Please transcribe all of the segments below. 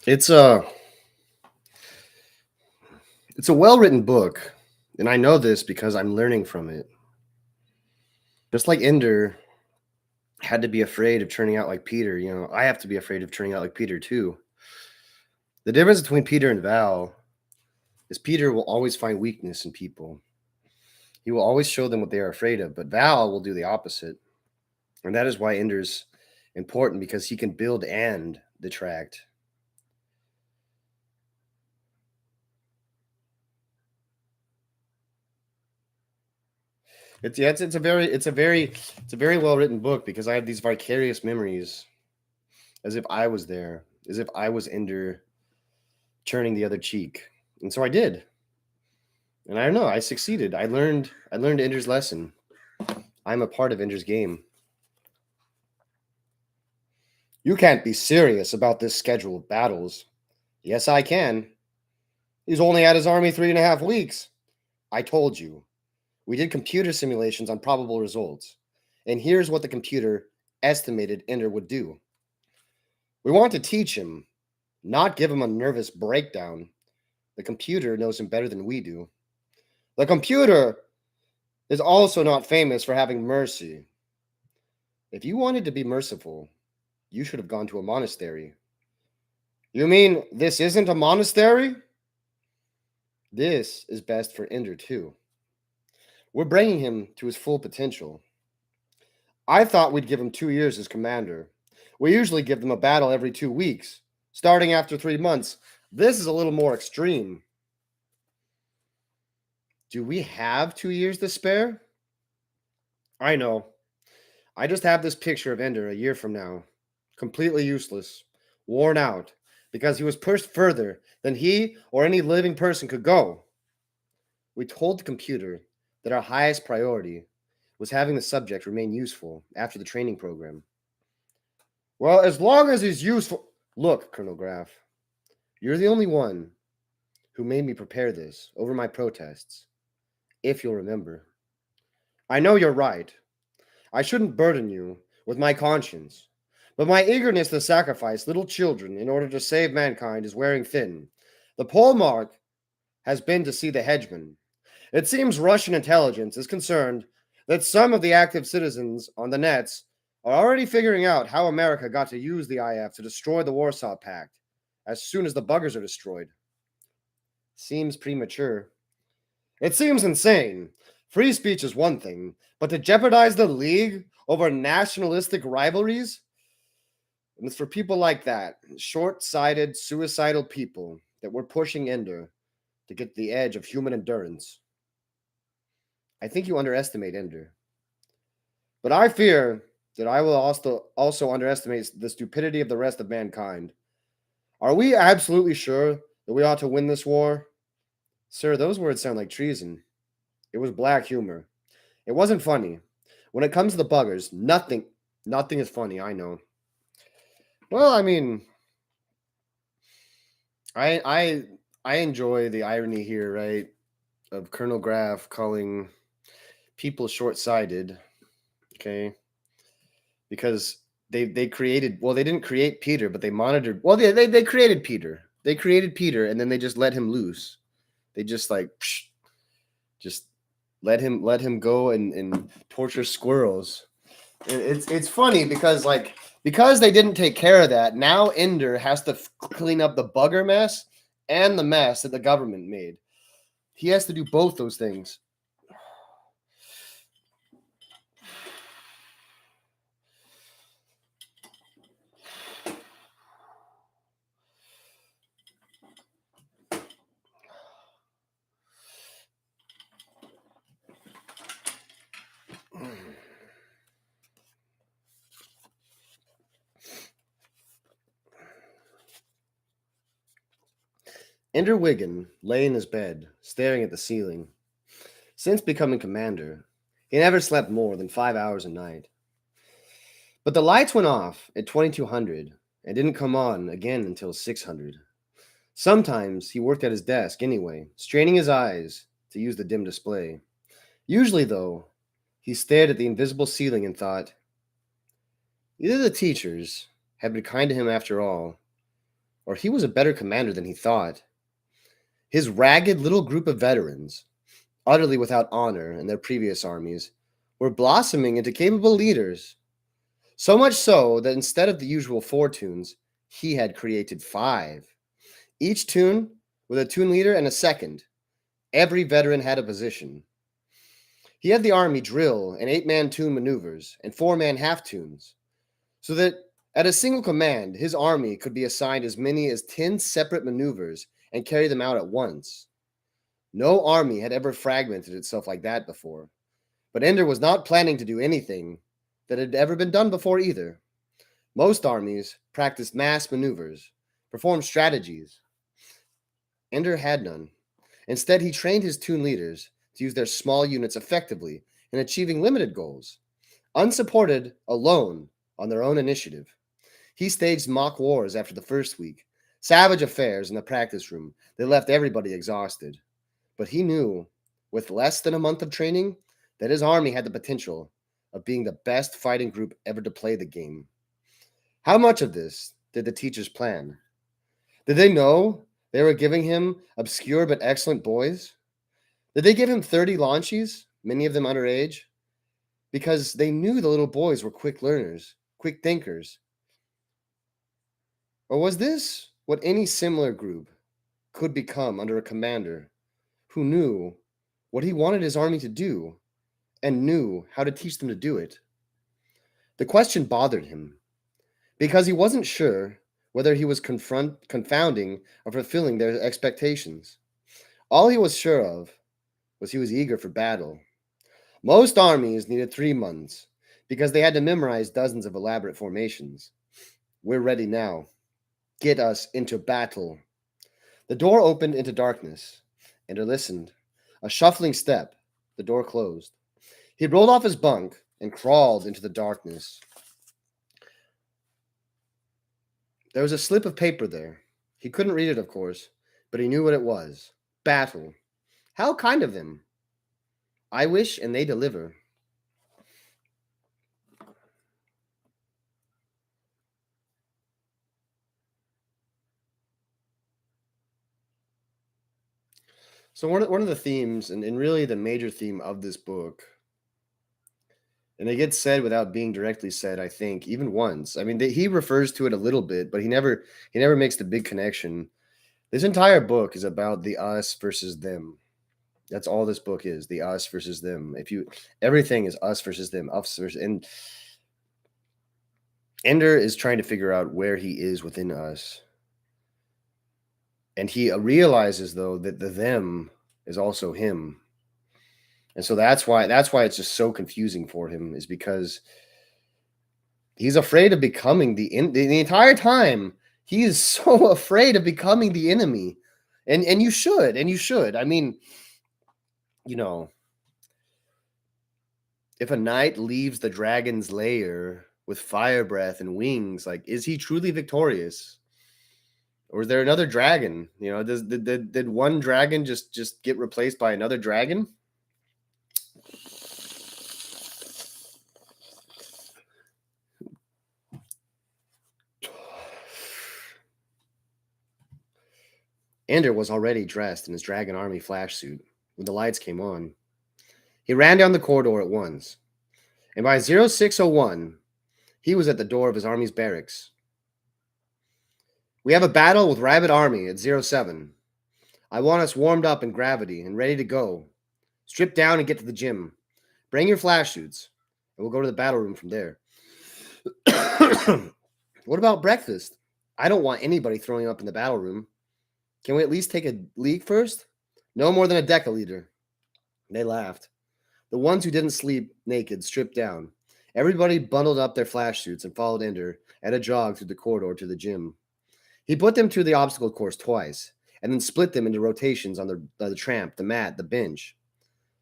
It's a it's a well-written book, and I know this because I'm learning from it. Just like Ender had to be afraid of turning out like Peter, I have to be afraid of turning out like Peter too. The difference between Peter and Val is Peter will always find weakness in people. He will always show them what they are afraid of, but Val will do the opposite. And that is why Ender's important because he can build and detract. It's a very well written book because I have these vicarious memories as if I was there, as if I was Ender turning the other cheek. And so I did. And I don't know, I succeeded. I learned Ender's lesson. I'm a part of Ender's game. You can't be serious about this schedule of battles. Yes, I can. He's only had his army 3.5 weeks. I told you. We did computer simulations on probable results. And here's what the computer estimated Ender would do. We want to teach him, not give him a nervous breakdown. The computer knows him better than we do. The computer is also not famous for having mercy. If you wanted to be merciful, you should have gone to a monastery. You mean this isn't a monastery? This is best for Ender, too. We're bringing him to his full potential. I thought we'd give him 2 years as commander. We usually give them a battle every 2 weeks, starting after 3 months. This is a little more extreme. Do we have 2 years to spare? I know. I just have this picture of Ender a year from now, completely useless, worn out, because he was pushed further than he or any living person could go. We told the computer that our highest priority was having the subject remain useful after the training program. Well, as long as he's useful. Look, Colonel Graff, you're the only one who made me prepare this over my protests, if you'll remember. I know you're right. I shouldn't burden you with my conscience, but my eagerness to sacrifice little children in order to save mankind is wearing thin. The pole mark has been to see the hedgeman. It seems Russian intelligence is concerned that some of the active citizens on the nets are already figuring out how America got to use the IF to destroy the Warsaw Pact as soon as the buggers are destroyed. Seems premature. It seems insane. Free speech is one thing, but to jeopardize the League over nationalistic rivalries? And it's for people like that, short-sighted, suicidal people, that we're pushing Ender to get the edge of human endurance. I think you underestimate Ender. But I fear that I will also underestimate the stupidity of the rest of mankind. Are we absolutely sure that we ought to win this war? Sir, those words sound like treason. It was black humor. It wasn't funny. When it comes to the buggers, nothing is funny, I know. Well, I mean, I enjoy the irony here, right? Of Colonel Graff calling people short-sighted, okay? Because they created, well, they didn't create Peter, but they monitored, well, they created Peter. They created Peter and then they just let him loose. They just like just let him go and torture squirrels. It's funny because they didn't take care of that. Now Ender has to clean up the bugger mess and the mess that the government made. He has to do both those things. Ender Wiggin lay in his bed, staring at the ceiling. Since becoming commander, he never slept more than 5 hours a night. But the lights went off at 2200 and didn't come on again until 600. Sometimes he worked at his desk anyway, straining his eyes to use the dim display. Usually, though, he stared at the invisible ceiling and thought, either the teachers had been kind to him after all, or he was a better commander than he thought. His ragged little group of veterans, utterly without honor in their previous armies, were blossoming into capable leaders. So much so that instead of the usual 4 tunes, he had created 5. Each tune with a tune leader and a second. Every veteran had a position. He had the army drill in 8-man tune maneuvers and 4-man half tunes, so that at a single command, his army could be assigned as many as 10 separate maneuvers and carry them out at once. No army had ever fragmented itself like that before, but Ender was not planning to do anything that had ever been done before either. Most armies practiced mass maneuvers, performed strategies. Ender had none. Instead, he trained his tune leaders to use their small units effectively in achieving limited goals, unsupported, alone, on their own initiative. He staged mock wars after the first week, savage affairs in the practice room that left everybody exhausted. But he knew, with less than a month of training, that his army had the potential of being the best fighting group ever to play the game. How much of this did the teachers plan? Did they know they were giving him obscure but excellent boys? Did they give him 30 launchies, many of them underage? Because they knew the little boys were quick learners, quick thinkers. Or was this what any similar group could become under a commander who knew what he wanted his army to do and knew how to teach them to do it? The question bothered him because he wasn't sure whether he was confounding or fulfilling their expectations. All he was sure of was he was eager for battle. Most armies needed 3 months because they had to memorize dozens of elaborate formations. We're ready now. Get us into battle. The door opened into darkness. Ender listened. A shuffling step. The door closed. He rolled off his bunk and crawled into the darkness. There was a slip of paper there. He couldn't read it, of course, but he knew what it was. Battle. How kind of them. I wish and they deliver. So one of the themes, and really the major theme of this book, and it gets said without being directly said, I think, even once. I mean, he refers to it a little bit, but he never makes the big connection. This entire book is about the us versus them. That's all this book is, the us versus them. Everything is us versus them, us versus, and Ender is trying to figure out where he is within us. And he realizes, though, that the them is also him. And so that's why it's just so confusing for him, is because he's afraid of becoming the entire time. He is so afraid of becoming the enemy. And you should. I mean, if a knight leaves the dragon's lair with fire breath and wings, like, is he truly victorious? Or is there another dragon? Did one dragon just get replaced by another dragon? Ender was already dressed in his dragon army flash suit when the lights came on. He ran down the corridor at once, and by 0601, he was at the door of his army's barracks. We have a battle with Rabbit Army at 07. I want us warmed up in gravity and ready to go. Strip down and get to the gym. Bring your flash suits, and we'll go to the battle room from there. What about breakfast? I don't want anybody throwing up in the battle room. Can we at least take a leak first? No more than a deciliter. They laughed. The ones who didn't sleep naked stripped down. Everybody bundled up their flash suits and followed Ender at a jog through the corridor to the gym. He put them through the obstacle course twice, and then split them into rotations on the tramp, the mat, the bench.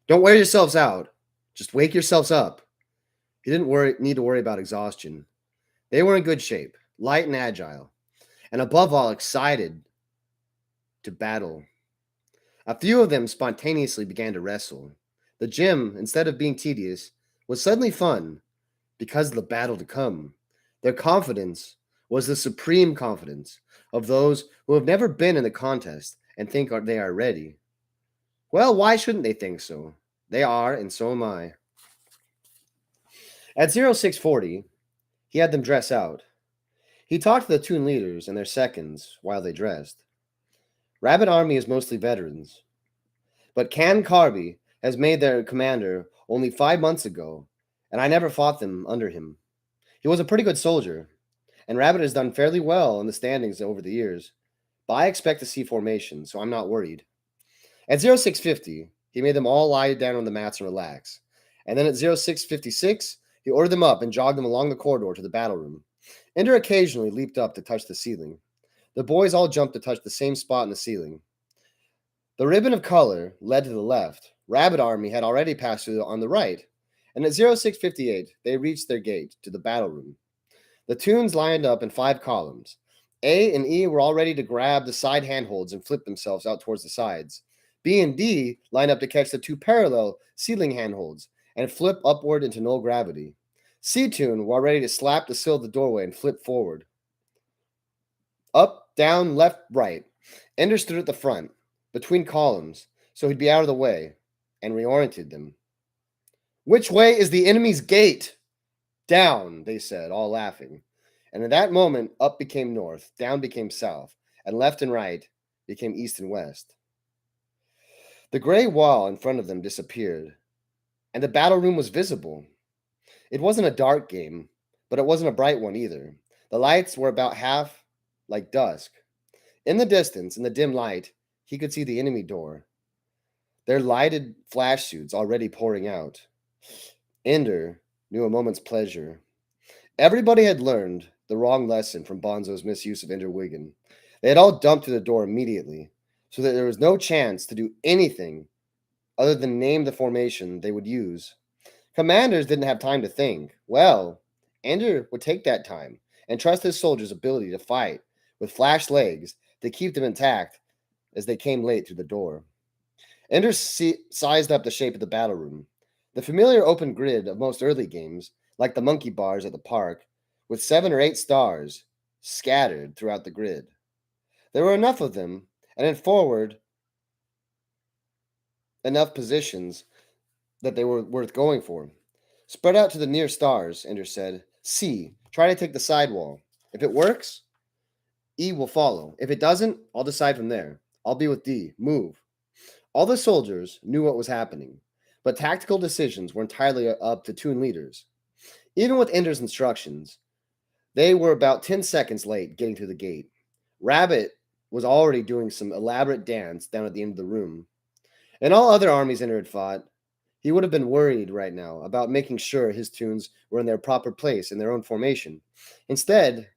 Don't wear yourselves out. Just wake yourselves up. He didn't need to worry about exhaustion. They were in good shape, light and agile, and above all, excited to battle. A few of them spontaneously began to wrestle. The gym, instead of being tedious, was suddenly fun because of the battle to come. Their confidence was the supreme confidence of those who have never been in the contest and think they are ready. Well, why shouldn't they think so? They are, and so am I. At 0640, he had them dress out. He talked to the toon leaders and their seconds while they dressed. Rabbit Army is mostly veterans, but Can Carby has made their commander only 5 months ago, and I never fought them under him. He was a pretty good soldier, and Rabbit has done fairly well in the standings over the years, but I expect to see formation, so I'm not worried. At 0650, he made them all lie down on the mats and relax, and then at 0656, he ordered them up and jogged them along the corridor to the battle room. Ender occasionally leaped up to touch the ceiling. The boys all jumped to touch the same spot in the ceiling. The ribbon of color led to the left. Rabbit Army had already passed through on the right, and at 0658, they reached their gate to the battle room. The toons lined up in 5 columns. A and E were all ready to grab the side handholds and flip themselves out towards the sides. B and D lined up to catch the 2 parallel ceiling handholds and flip upward into null gravity. C-toon were ready to slap the sill of the doorway and flip forward. Up, down, left, right. Ender stood at the front, between columns, so he'd be out of the way, and reoriented them. Which way is the enemy's gate? Down, they said, all laughing. And at that moment, up became north, down became south, and left and right became east and west. The gray wall in front of them disappeared, and the battle room was visible. It wasn't a dark game, but it wasn't a bright one either. The lights were about half like dusk. In the distance, in the dim light, he could see the enemy door, their lighted flash suits already pouring out. Ender knew a moment's pleasure. Everybody had learned the wrong lesson from Bonzo's misuse of Ender Wiggin. They had all dumped through the door immediately, so that there was no chance to do anything other than name the formation they would use. Commanders didn't have time to think. Well, Ender would take that time and trust his soldiers' ability to fight with flash legs to keep them intact as they came late through the door. Ender sized up the shape of the battle room. The familiar open grid of most early games, like the monkey bars at the park, with 7 or 8 stars scattered throughout the grid. There were enough of them, and in forward enough positions that they were worth going for. Spread out to the near stars, Ender said. C, try to take the side wall. If it works, E will follow. If it doesn't, I'll decide from there. I'll be with D. Move. All the soldiers knew what was happening, but tactical decisions were entirely up to toon leaders. Even with Ender's instructions, they were about 10 seconds late getting to the gate. Rabbit was already doing some elaborate dance down at the end of the room. In all other armies Ender had fought, he would have been worried right now about making sure his toons were in their proper place in their own formation. Instead,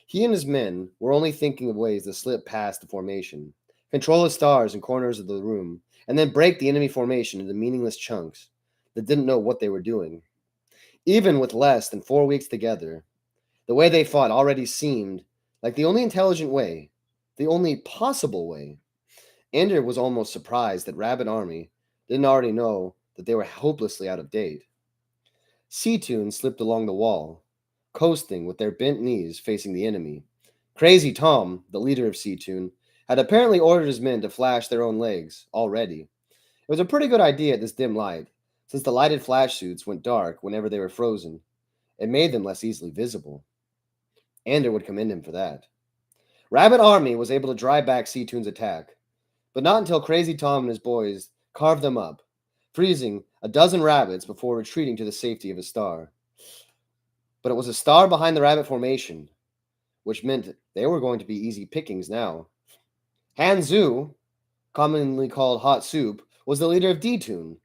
he and his men were only thinking of ways to slip past the formation, control the stars and corners of the room, and then break the enemy formation into meaningless chunks that didn't know what they were doing. Even with less than 4 weeks together, the way they fought already seemed like the only intelligent way, the only possible way. Ender was almost surprised that Rabbit Army didn't already know that they were hopelessly out of date. C-toon slipped along the wall, coasting with their bent knees facing the enemy. Crazy Tom, the leader of C-toon, had apparently ordered his men to flash their own legs already. It was a pretty good idea at this dim light, since the lighted flash suits went dark whenever they were frozen. It made them less easily visible. Ender would commend him for that. Rabbit Army was able to drive back C-toon's attack, but not until Crazy Tom and his boys carved them up, freezing a dozen rabbits before retreating to the safety of a star. But it was a star behind the rabbit formation, which meant they were going to be easy pickings now. Hanzu, commonly called Hot Soup, was the leader of D-toon.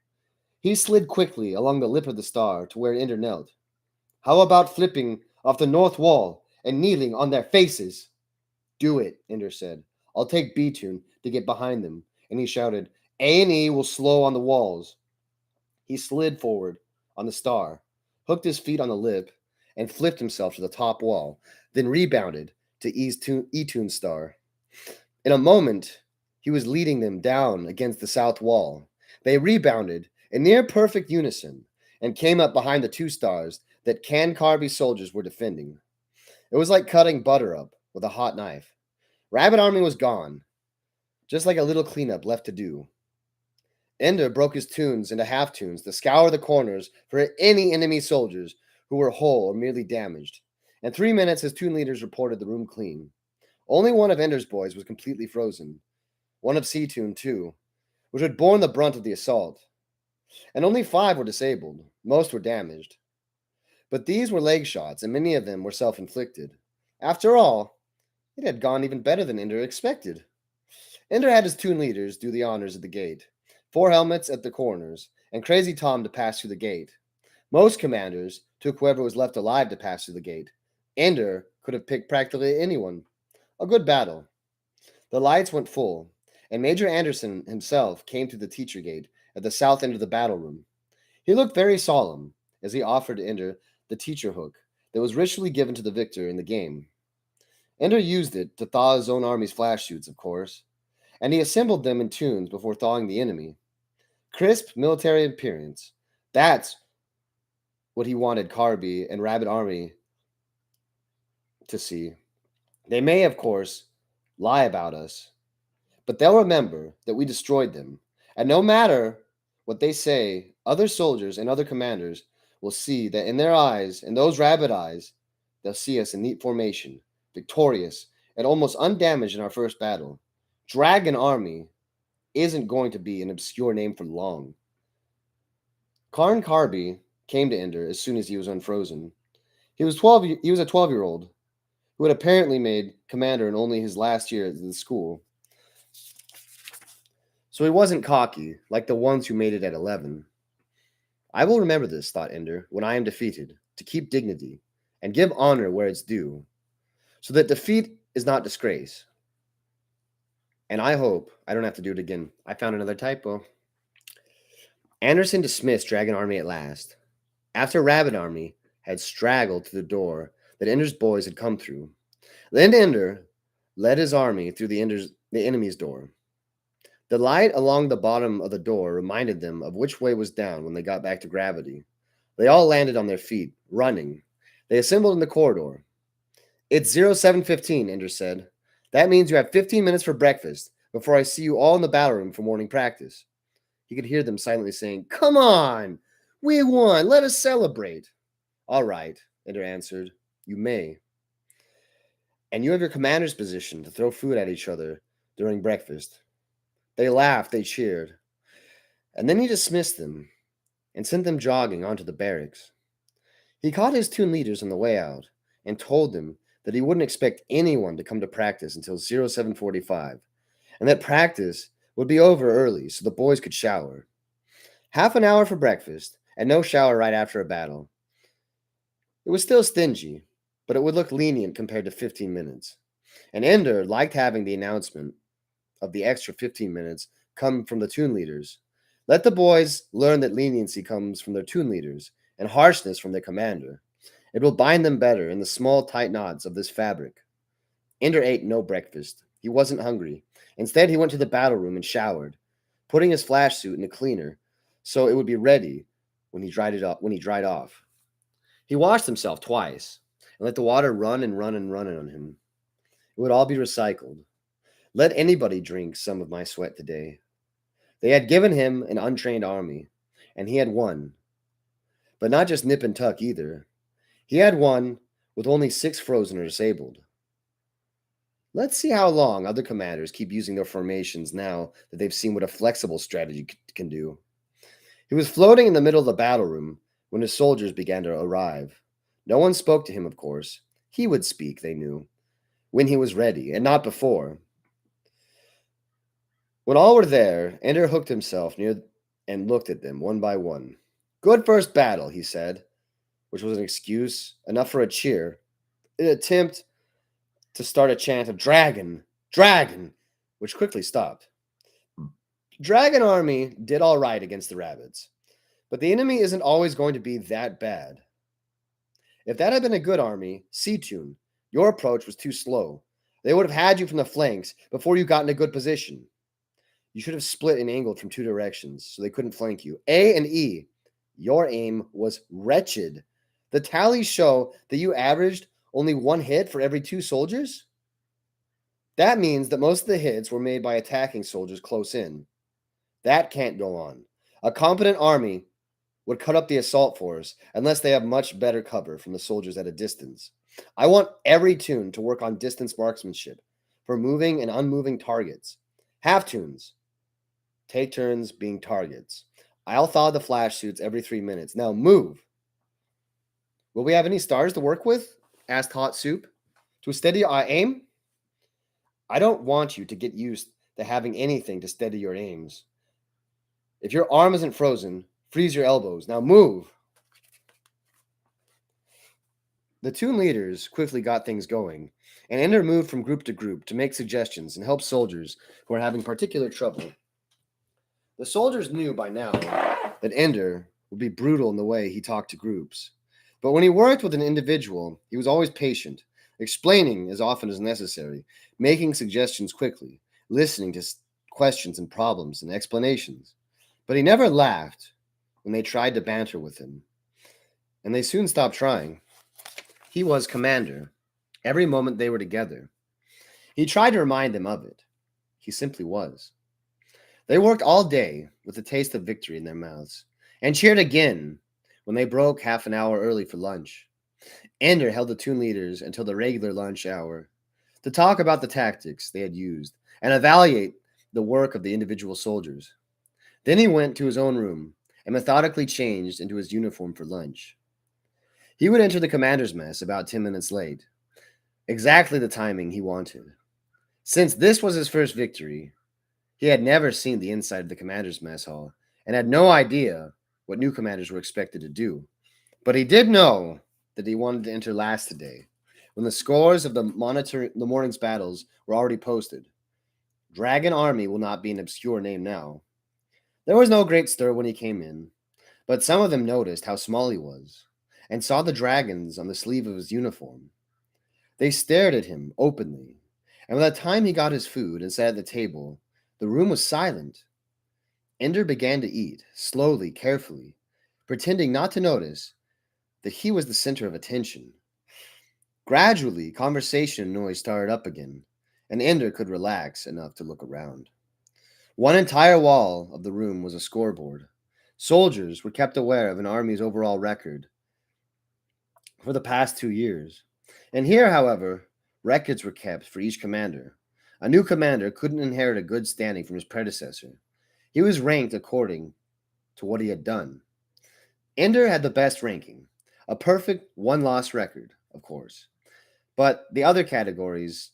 He slid quickly along the lip of the star to where Ender knelt. How about flipping off the north wall and kneeling on their faces? Do it, Ender said. I'll take B-toon to get behind them. And he shouted, A and E will slow on the walls. He slid forward on the star, hooked his feet on the lip, and flipped himself to the top wall, then rebounded to E-toon's star. In a moment, he was leading them down against the south wall. They rebounded in near perfect unison and came up behind the 2 stars that Can Carby's soldiers were defending. It was like cutting butter up with a hot knife. Rabbit Army was gone, just like a little cleanup left to do. Ender broke his tunes into half tunes to scour the corners for any enemy soldiers who were whole or merely damaged. In 3 minutes, his tune leaders reported the room clean. Only one of Ender's boys was completely frozen. One of C-Tune, too, which had borne the brunt of the assault. And only 5 were disabled. Most were damaged. But these were leg shots, and many of them were self-inflicted. After all, it had gone even better than Ender expected. Ender had his tune leaders do the honors at the gate. 4 helmets at the corners, and Crazy Tom to pass through the gate. Most commanders took whoever was left alive to pass through the gate. Ender could have picked practically anyone. A good battle. The lights went full, and Major Anderson himself came through the teacher gate at the south end of the battle room. He looked very solemn as he offered to Ender the teacher hook that was ritually given to the victor in the game. Ender used it to thaw his own army's flash shoots, of course, and he assembled them in tunes before thawing the enemy. Crisp military appearance. That's what he wanted Carby and Rabbit Army to see. They may, of course, lie about us, but they'll remember that we destroyed them. And no matter what they say, other soldiers and other commanders will see that in their eyes, in those rabbit eyes, they'll see us in neat formation, victorious, and almost undamaged in our first battle. Dragon Army isn't going to be an obscure name for long. Karn Carby came to Ender as soon as he was unfrozen. He was a 12-year-old who had apparently made commander in only his last year at the school. So he wasn't cocky like the ones who made it at 11. I will remember this, thought Ender, when I am defeated, to keep dignity and give honor where it's due, so that defeat is not disgrace. And I hope I don't have to do it again. I found another typo. Anderson dismissed Dragon Army at last, after Rabbit Army had straggled to the door that Ender's boys had come through. Then Ender led his army through the enemy's door. The light along the bottom of the door reminded them of which way was down when they got back to gravity. They all landed on their feet, running. They assembled in the corridor. It's 07:15, Ender said. That means you have 15 minutes for breakfast before I see you all in the battle room for morning practice. He could hear them silently saying, "Come on! We won! Let us celebrate!" "All right," Ender answered. "You may. And you have your commander's position to throw food at each other during breakfast." They laughed, they cheered. And then he dismissed them and sent them jogging onto the barracks. He caught his tune leaders on the way out and told them that he wouldn't expect anyone to come to practice until 07:45, and that practice would be over early so the boys could shower. Half an hour for breakfast, and no shower right after a battle. It was still stingy, but it would look lenient compared to 15 minutes. And Ender liked having the announcement of the extra 15 minutes come from the tune leaders. Let the boys learn that leniency comes from their tune leaders and harshness from their commander. It will bind them better in the small, tight knots of this fabric. Ender ate no breakfast. He wasn't hungry. Instead, he went to the battle room and showered, putting his flash suit in a cleaner so it would be ready when he dried off. He washed himself twice and let the water run and run and run on him. It would all be recycled. Let anybody drink some of my sweat today. They had given him an untrained army, and he had won. But not just nip and tuck either. He had won with only 6 frozen or disabled. Let's see how long other commanders keep using their formations now that they've seen what a flexible strategy can do. He was floating in the middle of the battle room when his soldiers began to arrive. No one spoke to him, of course. He would speak, they knew, when he was ready, and not before. When all were there, Ender hooked himself near and looked at them one by one. "Good first battle," he said, which was an excuse, enough for a cheer, an attempt to start a chant of "Dragon! Dragon!" which quickly stopped. Dragon Army did all right against the rabbits, but the enemy isn't always going to be that bad. If that had been a good army, C-Tune, your approach was too slow. They would have had you from the flanks before you got in a good position. You should have split and angled from 2 directions so they couldn't flank you. A and E, your aim was wretched. The tallies show that you averaged Only one hit for every 2 soldiers? That means that most of the hits were made by attacking soldiers close in. That can't go on. A competent army would cut up the assault force unless they have much better cover from the soldiers at a distance. I want every toon to work on distance marksmanship for moving and unmoving targets. Half toons take turns being targets. I'll thaw the flash suits every 3 minutes. Now move. Will we have any stars to work with? Asked Hot Soup. To steady our aim? I don't want you to get used to having anything to steady your aims. If your arm isn't frozen, freeze your elbows. Now move. The toon leaders quickly got things going, and Ender moved from group to group to make suggestions and help soldiers who are having particular trouble. The soldiers knew by now that Ender would be brutal in the way he talked to groups. But when he worked with an individual, he was always patient, explaining as often as necessary, making suggestions quickly, listening to questions and problems and explanations. But he never laughed when they tried to banter with him, and they soon stopped trying. He was commander every moment they were together. He tried to remind them of it. He simply was. They worked all day with the taste of victory in their mouths, and cheered again when they broke half an hour early for lunch. Ender held the toon leaders until the regular lunch hour to talk about the tactics they had used and evaluate the work of the individual soldiers. Then he went to his own room and methodically changed into his uniform for lunch. He would enter the commander's mess about 10 minutes late, exactly the timing he wanted. Since this was his first victory, he had never seen the inside of the commander's mess hall and had no idea what new commanders were expected to do. But he did know that he wanted to enter last today, when the scores of the morning's battles were already posted. Dragon Army will not be an obscure name now. There was no great stir when he came in, but some of them noticed how small he was, and saw the dragons on the sleeve of his uniform. They stared at him openly, and by the time he got his food and sat at the table, the room was silent. Ender began to eat, slowly, carefully, pretending not to notice that he was the center of attention. Gradually, conversation and noise started up again, and Ender could relax enough to look around. One entire wall of the room was a scoreboard. Soldiers were kept aware of an army's overall record for the past 2 years. And here, however, records were kept for each commander. A new commander couldn't inherit a good standing from his predecessor. He was ranked according to what he had done. Ender had the best ranking, a perfect one-loss record, of course. But the other categories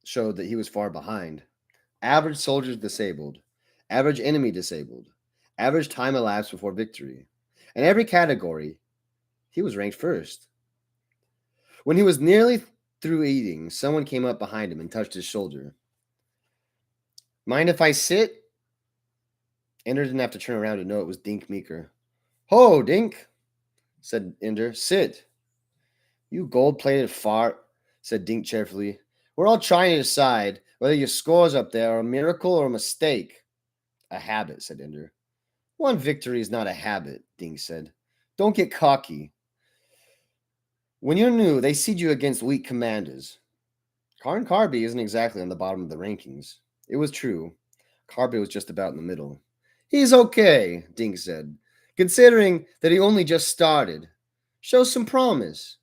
showed that he was far behind. Average soldiers disabled, average enemy disabled, average time elapsed before victory. In every category, he was ranked first. When he was nearly through eating, someone came up behind him and touched his shoulder. Mind if I sit? Ender didn't have to turn around to know it was Dink Meeker. Ho, Dink, said Ender. Sit. You gold-plated fart, said Dink cheerfully. We're all trying to decide whether your scores up there are a miracle or a mistake. A habit, said Ender. One victory is not a habit, Dink said. Don't get cocky. When you're new, they seed you against weak commanders. Karn Karby isn't exactly on the bottom of the rankings. It was true. Karby was just about in the middle. He's okay, Dink said, considering that he only just started. Show some promise.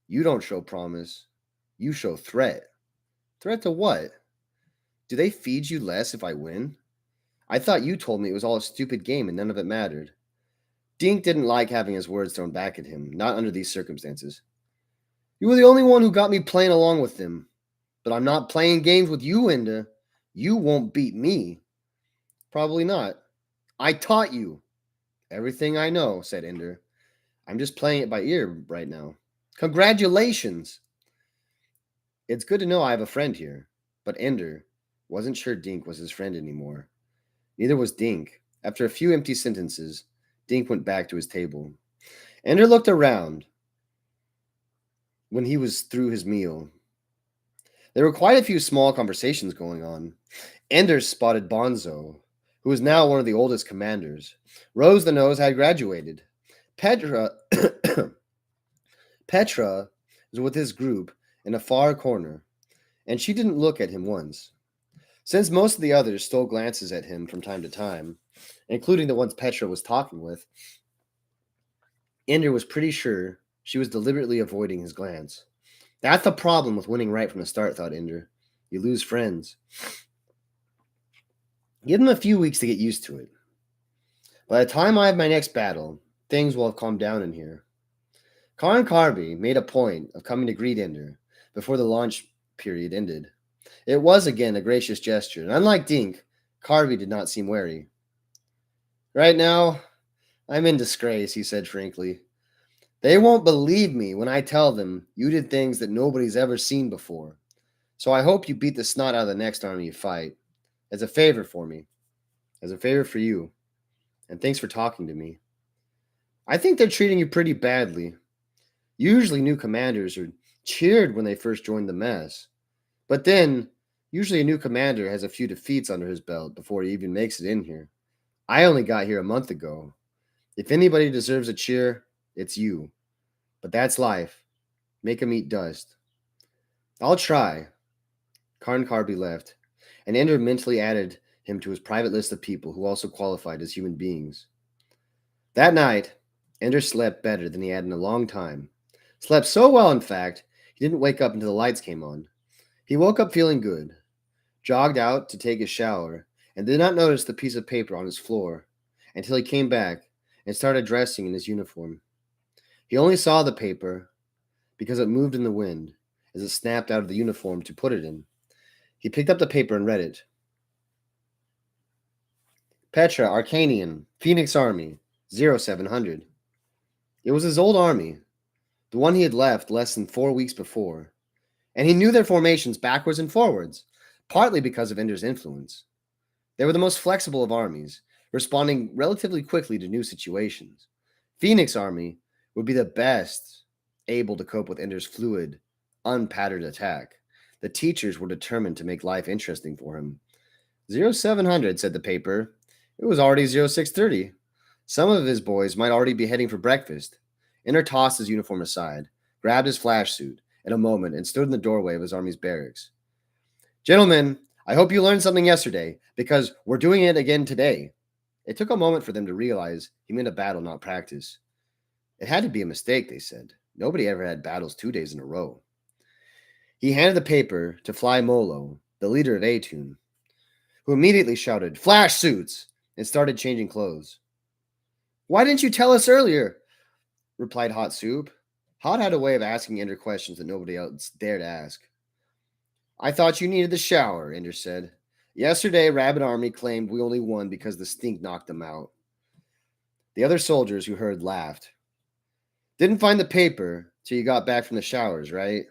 You don't show promise. You show threat. Threat to what? Do they feed you less if I win? I thought you told me it was all a stupid game and none of it mattered. Dink didn't like having his words thrown back at him, not under these circumstances. You were the only one who got me playing along with them. But I'm not playing games with you, Ender. You won't beat me. Probably not. I taught you. Everything I know, said Ender. I'm just playing it by ear right now. Congratulations. It's good to know I have a friend here. But Ender wasn't sure Dink was his friend anymore. Neither was Dink. After a few empty sentences, Dink went back to his table. Ender looked around when he was through his meal. There were quite a few small conversations going on. Ender spotted Bonzo, who was now one of the oldest commanders. Rose the Nose had graduated. Petra was with his group in a far corner, and she didn't look at him once. Since most of the others stole glances at him from time to time, including the ones Petra was talking with, Ender was pretty sure she was deliberately avoiding his glance. That's the problem with winning right from the start, thought Ender. You lose friends. Give them a few weeks to get used to it. By the time I have my next battle, things will have calmed down in here. Khan Carby made a point of coming to greet Ender before the launch period ended. It was again a gracious gesture, and unlike Dink, Carby did not seem wary. Right now, I'm in disgrace, he said frankly. They won't believe me when I tell them you did things that nobody's ever seen before. So I hope you beat the snot out of the next army you fight. As a favor for me. As a favor for you. And thanks for talking to me. I think they're treating you pretty badly. Usually new commanders are cheered when they first join the mess. But then, usually a new commander has a few defeats under his belt before he even makes it in here. I only got here a month ago. If anybody deserves a cheer, it's you. But that's life. Make 'em eat dust. I'll try. Karn Carby left, and Ender mentally added him to his private list of people who also qualified as human beings. That night, Ender slept better than he had in a long time. Slept so well, in fact, he didn't wake up until the lights came on. He woke up feeling good, jogged out to take his shower, and did not notice the piece of paper on his floor until he came back and started dressing in his uniform. He only saw the paper because it moved in the wind as it snapped out of the uniform to put it in. He picked up the paper and read it. Petra, Arcanian, Phoenix Army, 0700. It was his old army, the one he had left less than 4 weeks before, and he knew their formations backwards and forwards, partly because of Ender's influence. They were the most flexible of armies, responding relatively quickly to new situations. Phoenix Army would be the best able to cope with Ender's fluid, unpatterned attack. The teachers were determined to make life interesting for him. 0700, said the paper. It was already 0630. Some of his boys might already be heading for breakfast. Ender tossed his uniform aside, grabbed his flash suit in a moment, and stood in the doorway of his army's barracks. Gentlemen, I hope you learned something yesterday, because we're doing it again today. It took a moment for them to realize he meant a battle, not practice. It had to be a mistake, they said. Nobody ever had battles 2 days in a row. He handed the paper to Fly Molo, the leader of A-Tune, who immediately shouted, "Flash suits!" and started changing clothes. "Why didn't you tell us earlier?" replied Hot Soup. Hot had a way of asking Ender questions that nobody else dared ask. "I thought you needed the shower," Ender said. "Yesterday, Rabbit Army claimed we only won because the stink knocked them out." The other soldiers who heard laughed. "Didn't find the paper till you got back from the showers, right?"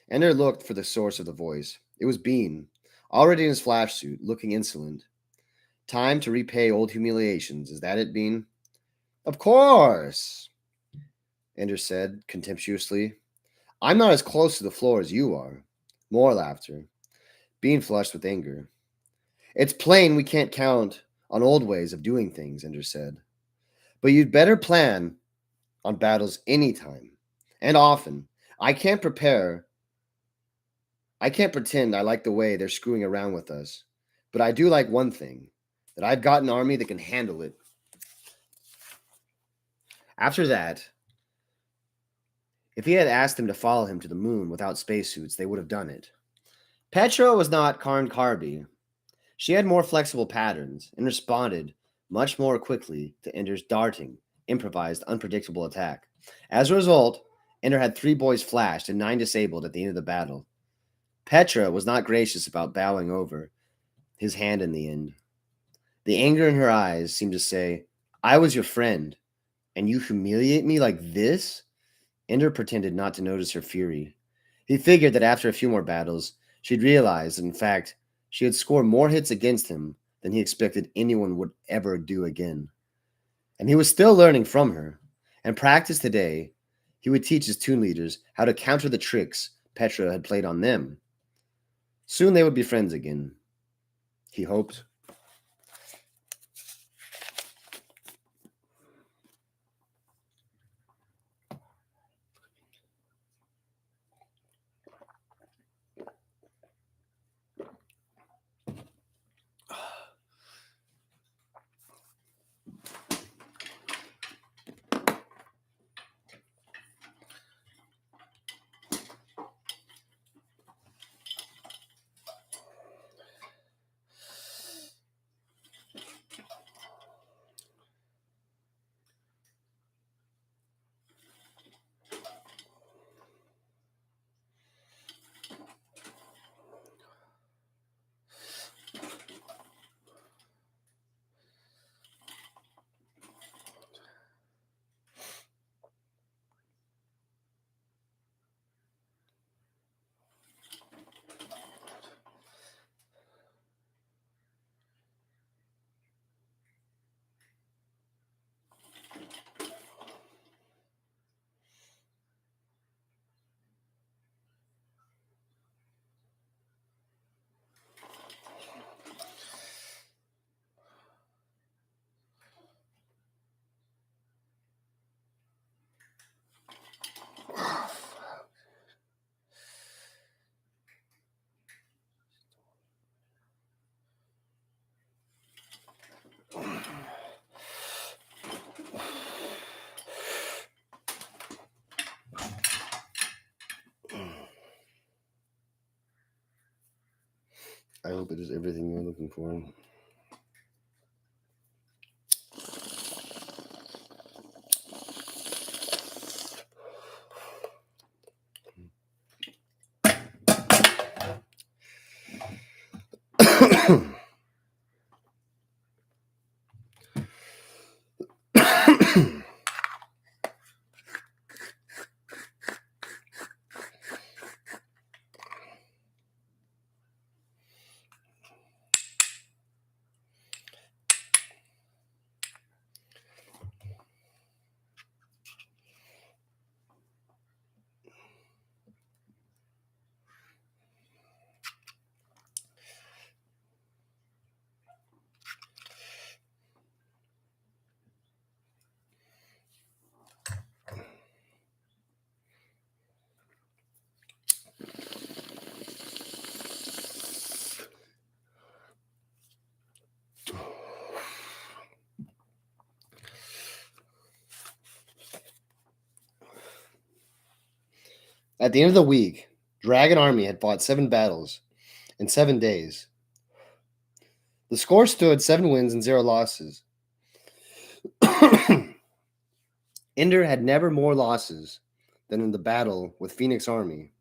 Ender looked for the source of the voice. It was Bean, already in his flash suit, looking insolent. "Time to repay old humiliations. Is that it, Bean?" "Of course," Ender said contemptuously. "I'm not as close to the floor as you are." More laughter. Bean flushed with anger. "It's plain we can't count on old ways of doing things," Ender said. "But you'd better plan on battles anytime and often. I can't pretend I like the way they're screwing around with us, but I do like one thing, that I've got an army that can handle it." After that, if he had asked them to follow him to the moon without spacesuits, they would have done it. Petra was not Karn Carby. She had more flexible patterns and responded much more quickly to Ender's darting, improvised, unpredictable attack. As a result, Ender had 3 boys flashed and 9 disabled at the end of the battle. Petra was not gracious about bowing over his hand in the end. The anger in her eyes seemed to say, "I was your friend, and you humiliate me like this?" Ender pretended not to notice her fury. He figured that after a few more battles, she'd realize that, in fact, she had scored more hits against him than he expected anyone would ever do again. And he was still learning from her. In practice today, he would teach his tune leaders how to counter the tricks Petra had played on them. Soon they would be friends again, he hoped. I hope it is everything you're looking for. At the end of the week, Dragon Army had fought 7 battles in 7 days. The score stood 7 wins and 0 losses. Ender had never more losses than in the battle with Phoenix Army,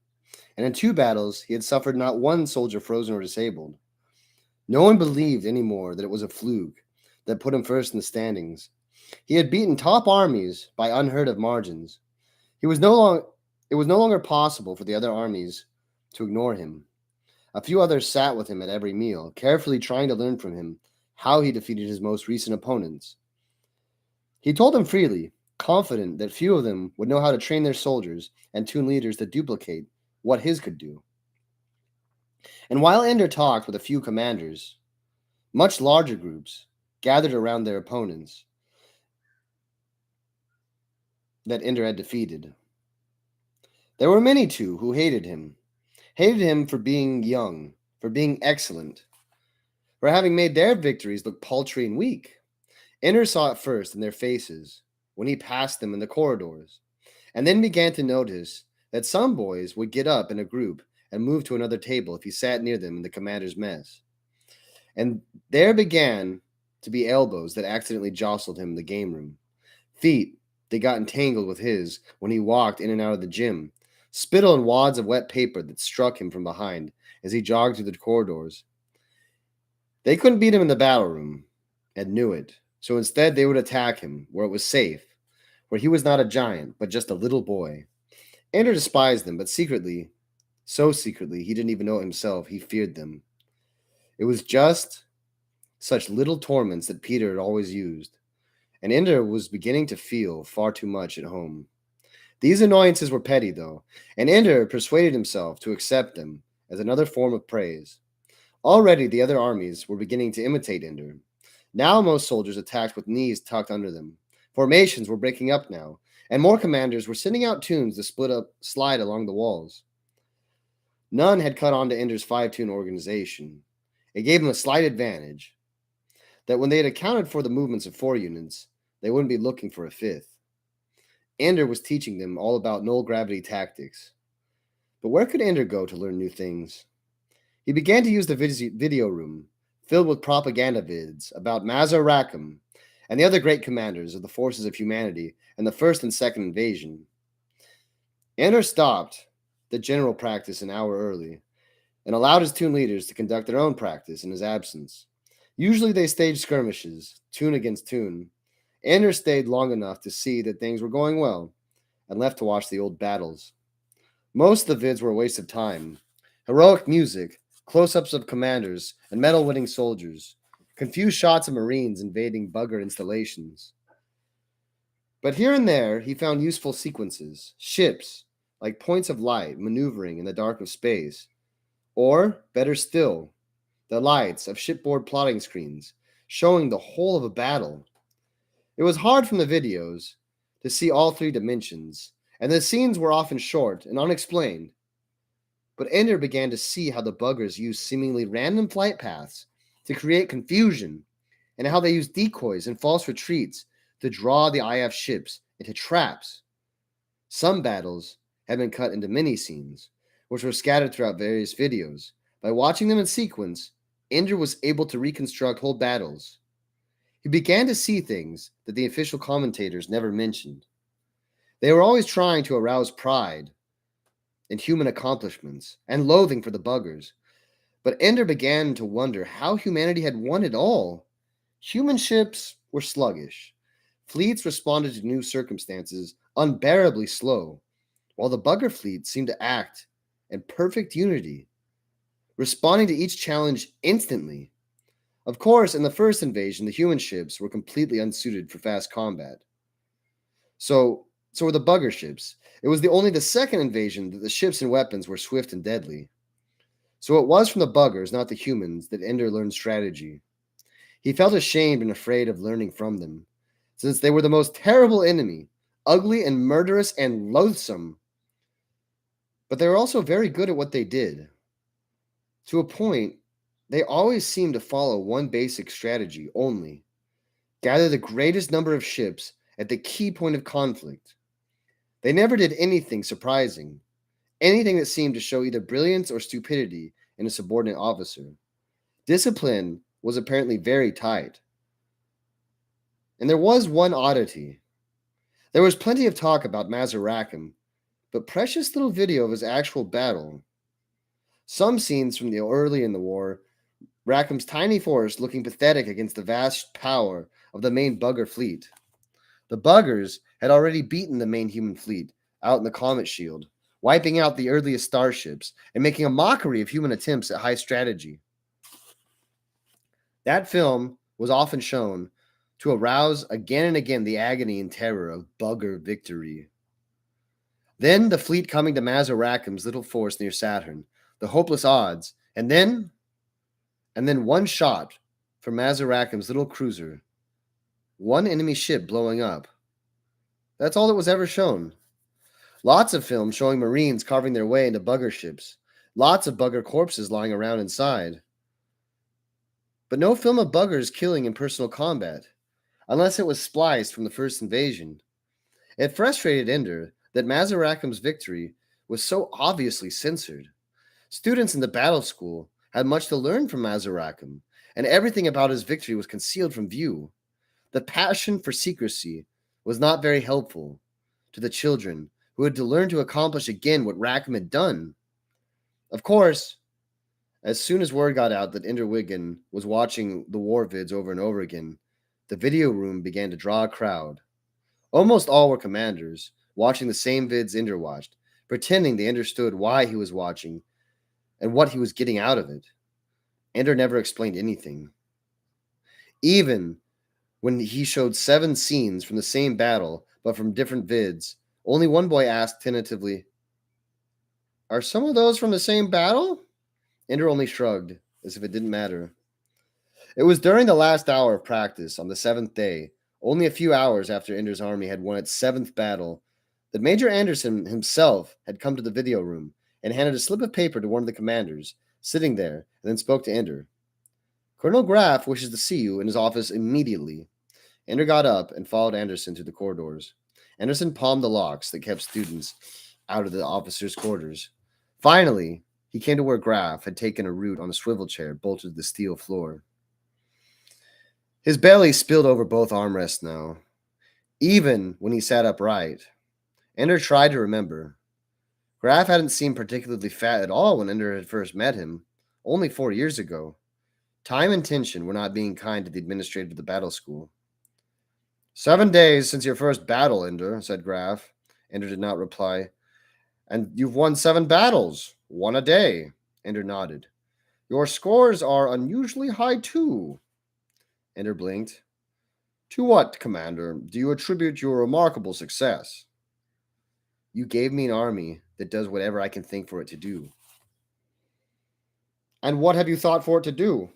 and in 2 battles he had suffered not one soldier frozen or disabled. No one believed anymore that it was a fluke that put him first in the standings. He had beaten top armies by unheard of margins. It was no longer possible for the other armies to ignore him. A few others sat with him at every meal, carefully trying to learn from him how he defeated his most recent opponents. He told them freely, confident that few of them would know how to train their soldiers and tune leaders to duplicate what his could do. And while Ender talked with a few commanders, much larger groups gathered around their opponents that Ender had defeated. There were many, too, who hated him for being young, for being excellent, for having made their victories look paltry and weak. Ender saw it first in their faces when he passed them in the corridors, and then began to notice that some boys would get up in a group and move to another table if he sat near them in the commander's mess. And there began to be elbows that accidentally jostled him in the game room, feet that got entangled with his when he walked in and out of the gym, spittle and wads of wet paper that struck him from behind as he jogged through the corridors. They couldn't beat him in the battle room, and knew it, so instead they would attack him where it was safe, where he was not a giant, but just a little boy. Ender despised them, but secretly, so secretly, he didn't even know it himself, he feared them. It was just such little torments that Peter had always used, and Ender was beginning to feel far too much at home. These annoyances were petty, though, and Ender persuaded himself to accept them as another form of praise. Already the other armies were beginning to imitate Ender. Now most soldiers attacked with knees tucked under them. Formations were breaking up now, and more commanders were sending out tunes to slide along the walls. None had caught on to Ender's 5-tune organization. It gave them a slight advantage, that when they had accounted for the movements of 4 units, they wouldn't be looking for a 5th. Ender was teaching them all about null gravity tactics. But where could Ender go to learn new things? He began to use the video room, filled with propaganda vids about Mazar Rackham and the other great commanders of the forces of humanity in the first and second invasion. Ender stopped the general practice an hour early and allowed his tune leaders to conduct their own practice in his absence. Usually they staged skirmishes, tune against tune. Ender stayed long enough to see that things were going well and left to watch the old battles. Most of the vids were a waste of time. Heroic music, close-ups of commanders and medal-winning soldiers, confused shots of Marines invading bugger installations. But here and there, he found useful sequences, ships, like points of light maneuvering in the dark of space, or, better still, the lights of shipboard plotting screens, showing the whole of a battle. It was hard from the videos to see all 3 dimensions, and the scenes were often short and unexplained. But Ender began to see how the buggers used seemingly random flight paths to create confusion, and how they used decoys and false retreats to draw the IF ships into traps. Some battles had been cut into mini scenes, which were scattered throughout various videos. By watching them in sequence, Ender was able to reconstruct whole battles. He began to see things that the official commentators never mentioned. They were always trying to arouse pride in human accomplishments and loathing for the buggers. But Ender began to wonder how humanity had won it all. Human ships were sluggish. Fleets responded to new circumstances unbearably slow, while the bugger fleet seemed to act in perfect unity, responding to each challenge instantly. Of course, in the first invasion, the human ships were completely unsuited for fast combat. So were the bugger ships. It was only the second invasion that the ships and weapons were swift and deadly. So it was from the buggers, not the humans, that Ender learned strategy. He felt ashamed and afraid of learning from them, since they were the most terrible enemy, ugly and murderous and loathsome. But they were also very good at what they did. To a point, they always seemed to follow one basic strategy only: gather the greatest number of ships at the key point of conflict. They never did anything surprising, anything that seemed to show either brilliance or stupidity in a subordinate officer. Discipline was apparently very tight. And there was one oddity. There was plenty of talk about Mazarakim, but precious little video of his actual battle. Some scenes from the early in the war, Rackham's tiny force looking pathetic against the vast power of the main bugger fleet. The buggers had already beaten the main human fleet out in the Comet Shield, wiping out the earliest starships and making a mockery of human attempts at high strategy. That film was often shown to arouse again and again the agony and terror of bugger victory. Then the fleet coming to Mazarakim's little force near Saturn, the hopeless odds, and then one shot from Mazarakim's little cruiser, one enemy ship blowing up. That's all that was ever shown. Lots of films showing Marines carving their way into bugger ships, lots of bugger corpses lying around inside. But no film of buggers killing in personal combat, unless it was spliced from the first invasion. It frustrated Ender that Mazarakim's victory was so obviously censored. Students in the battle school had much to learn from Mazarakim, and everything about his victory was concealed from view. The passion for secrecy was not very helpful to the children who had to learn to accomplish again what Rackham had done. Of course, as soon as word got out that Ender Wiggin was watching the war vids over and over again, the video room began to draw a crowd. Almost all were commanders, watching the same vids Ender watched, pretending they understood why he was watching and what he was getting out of it. Ender never explained anything. Even when he showed 7 scenes from the same battle, but from different vids, only one boy asked tentatively, "Are some of those from the same battle?" Ender only shrugged, as if it didn't matter. It was during the last hour of practice on the 7th day, only a few hours after Ender's army had won its 7th battle, that Major Anderson himself had come to the video room and handed a slip of paper to one of the commanders, sitting there, and then spoke to Ender. "Colonel Graff wishes to see you in his office immediately." Ender got up and followed Anderson through the corridors. Anderson palmed the locks that kept students out of the officers' quarters. Finally, he came to where Graff had taken a root on a swivel chair bolted to the steel floor. His belly spilled over both armrests now, even when he sat upright. Ender tried to remember. Graff hadn't seemed particularly fat at all when Ender had first met him, only 4 years ago. Time and tension were not being kind to the administrator of the battle school. "7 days since your first battle, Ender," said Graff. Ender did not reply. "And you've won 7 battles, 1 a day." Ender nodded. "Your scores are unusually high, too." Ender blinked. "To what, Commander, do you attribute your remarkable success?" "You gave me an army that does whatever I can think for it to do." "And what have you thought for it to do?"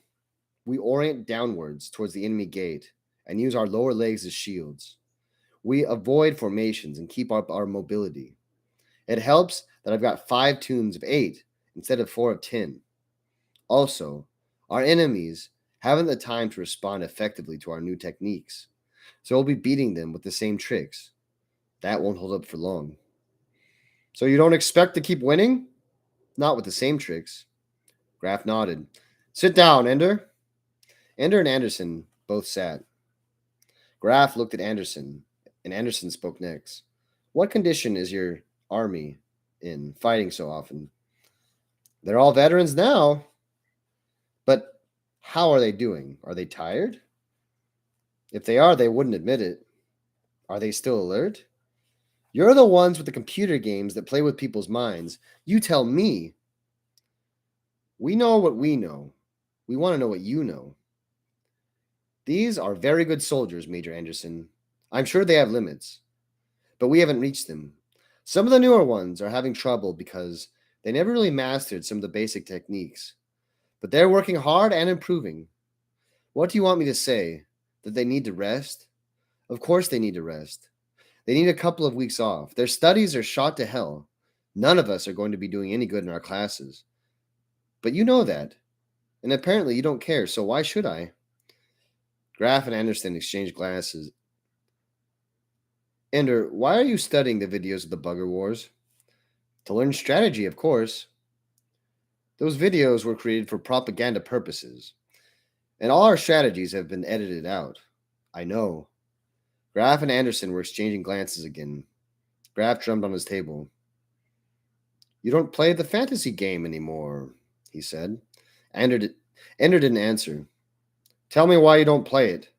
"We orient downwards towards the enemy gate and use our lower legs as shields. We avoid formations and keep up our mobility. It helps that I've got 5 tunes of 8 instead of 4 of 10. Also, our enemies haven't the time to respond effectively to our new techniques, so we'll be beating them with the same tricks. That won't hold up for long." "So you don't expect to keep winning?" "Not with the same tricks." Graff nodded. Sit down, Ender. Ender and Anderson both sat. Graf looked at Anderson, and Anderson spoke next. What condition is your army in, fighting so often? They're all veterans now. But how are they doing? Are they tired? If they are, they wouldn't admit it. Are they still alert? You're the ones with the computer games that play with people's minds. You tell me. We know what we know. We want to know what you know. These are very good soldiers, Major Anderson. I'm sure they have limits, but we haven't reached them. Some of the newer ones are having trouble because they never really mastered some of the basic techniques. But they're working hard and improving. What do you want me to say? That they need to rest? Of course they need to rest. They need a couple of weeks off. Their studies are shot to hell. None of us are going to be doing any good in our classes. But you know that. And apparently you don't care, so why should I? Graf and Anderson exchanged glances. Ender, why are you studying the videos of the Bugger Wars? To learn strategy, of course. Those videos were created for propaganda purposes. And all our strategies have been edited out. I know. Graf and Anderson were exchanging glances again. Graf drummed on his table. You don't play the fantasy game anymore, he said. Ender didn't answer. Tell me why you don't play it.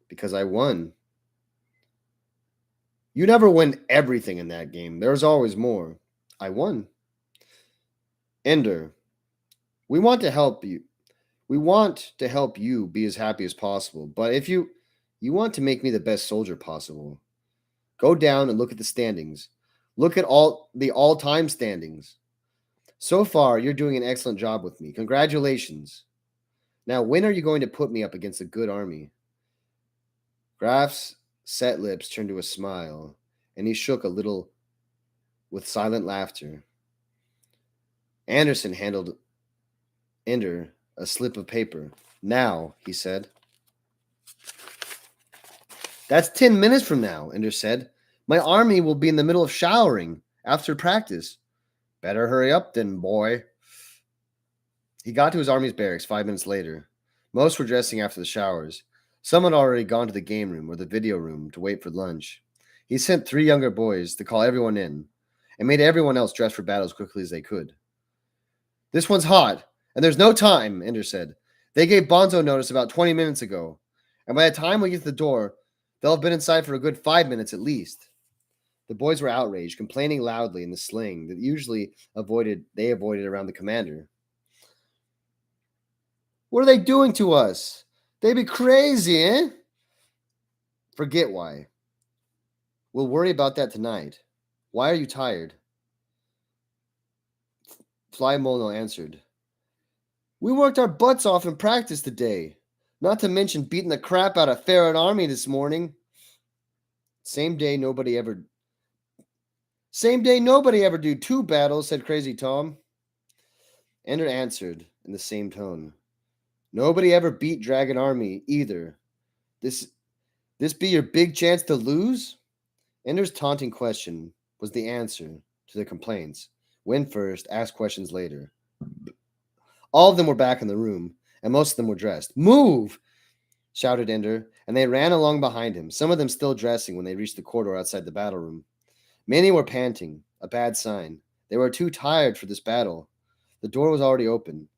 Because I won. You never win everything in that game. There's always more. I won. Ender, we want to help you. We want to help you be as happy as possible. But if you want to make me the best soldier possible, go down and look at the standings. Look at all-time standings. So far, you're doing an excellent job with me. Congratulations. Now, when are you going to put me up against a good army? Graf's set lips turned to a smile, and he shook a little with silent laughter. Anderson handed Ender a slip of paper. Now, he said. That's 10 minutes from now, Ender said. My army will be in the middle of showering after practice. Better hurry up then, boy. He got to his army's barracks 5 minutes later. Most were dressing after the showers. Some had already gone to the game room or the video room to wait for lunch. He sent 3 younger boys to call everyone in and made everyone else dress for battle as quickly as they could. This one's hot, and there's no time, Ender said. They gave Bonzo notice about 20 minutes ago, and by the time we get to the door, they'll have been inside for a good 5 minutes at least. The boys were outraged, complaining loudly in the slang that usually they avoided around the commander. What are they doing to us? They be crazy, eh? Forget why. We'll worry about that tonight. Why are you tired? Fly Mono answered. We worked our butts off in practice today. Not to mention beating the crap out of Farron Army this morning. Same day nobody ever do 2 battles, said Crazy Tom. Ender answered in the same tone. Nobody ever beat Dragon Army either. This be your big chance to lose? Ender's taunting question was the answer to the complaints. Win first, ask questions later. All of them were back in the room, and most of them were dressed. Move! Shouted Ender, and they ran along behind him, some of them still dressing when they reached the corridor outside the battle room. Many were panting, a bad sign. They were too tired for this battle. The door was already open.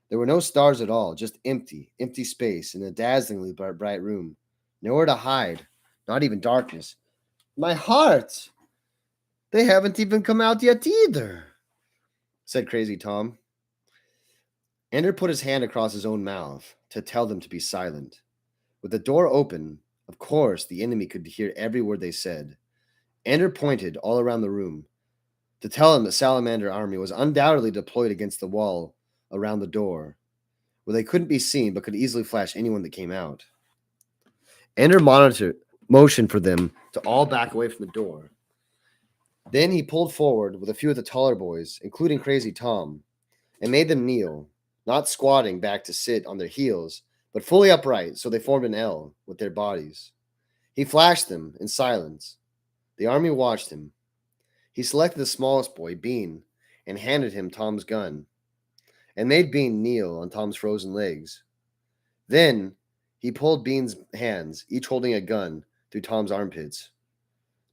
There were no stars at all, just empty space in a dazzlingly bright room. Nowhere to hide, not even darkness. My heart! They haven't even come out yet either, said Crazy Tom. Ender put his hand across his own mouth to tell them to be silent. With the door open, of course, the enemy could hear every word they said. Ender pointed all around the room to tell them the Salamander army was undoubtedly deployed against the wall around the door, where they couldn't be seen but could easily flash anyone that came out. Ender motioned for them to all back away from the door. Then he pulled forward with a few of the taller boys, including Crazy Tom, and made them kneel, not squatting back to sit on their heels, but fully upright so they formed an L with their bodies. He flashed them in silence. The army watched him. He selected the smallest boy, Bean, and handed him Tom's gun. and made Bean kneel on Tom's frozen legs. Then he pulled Bean's hands, each holding a gun, through Tom's armpits.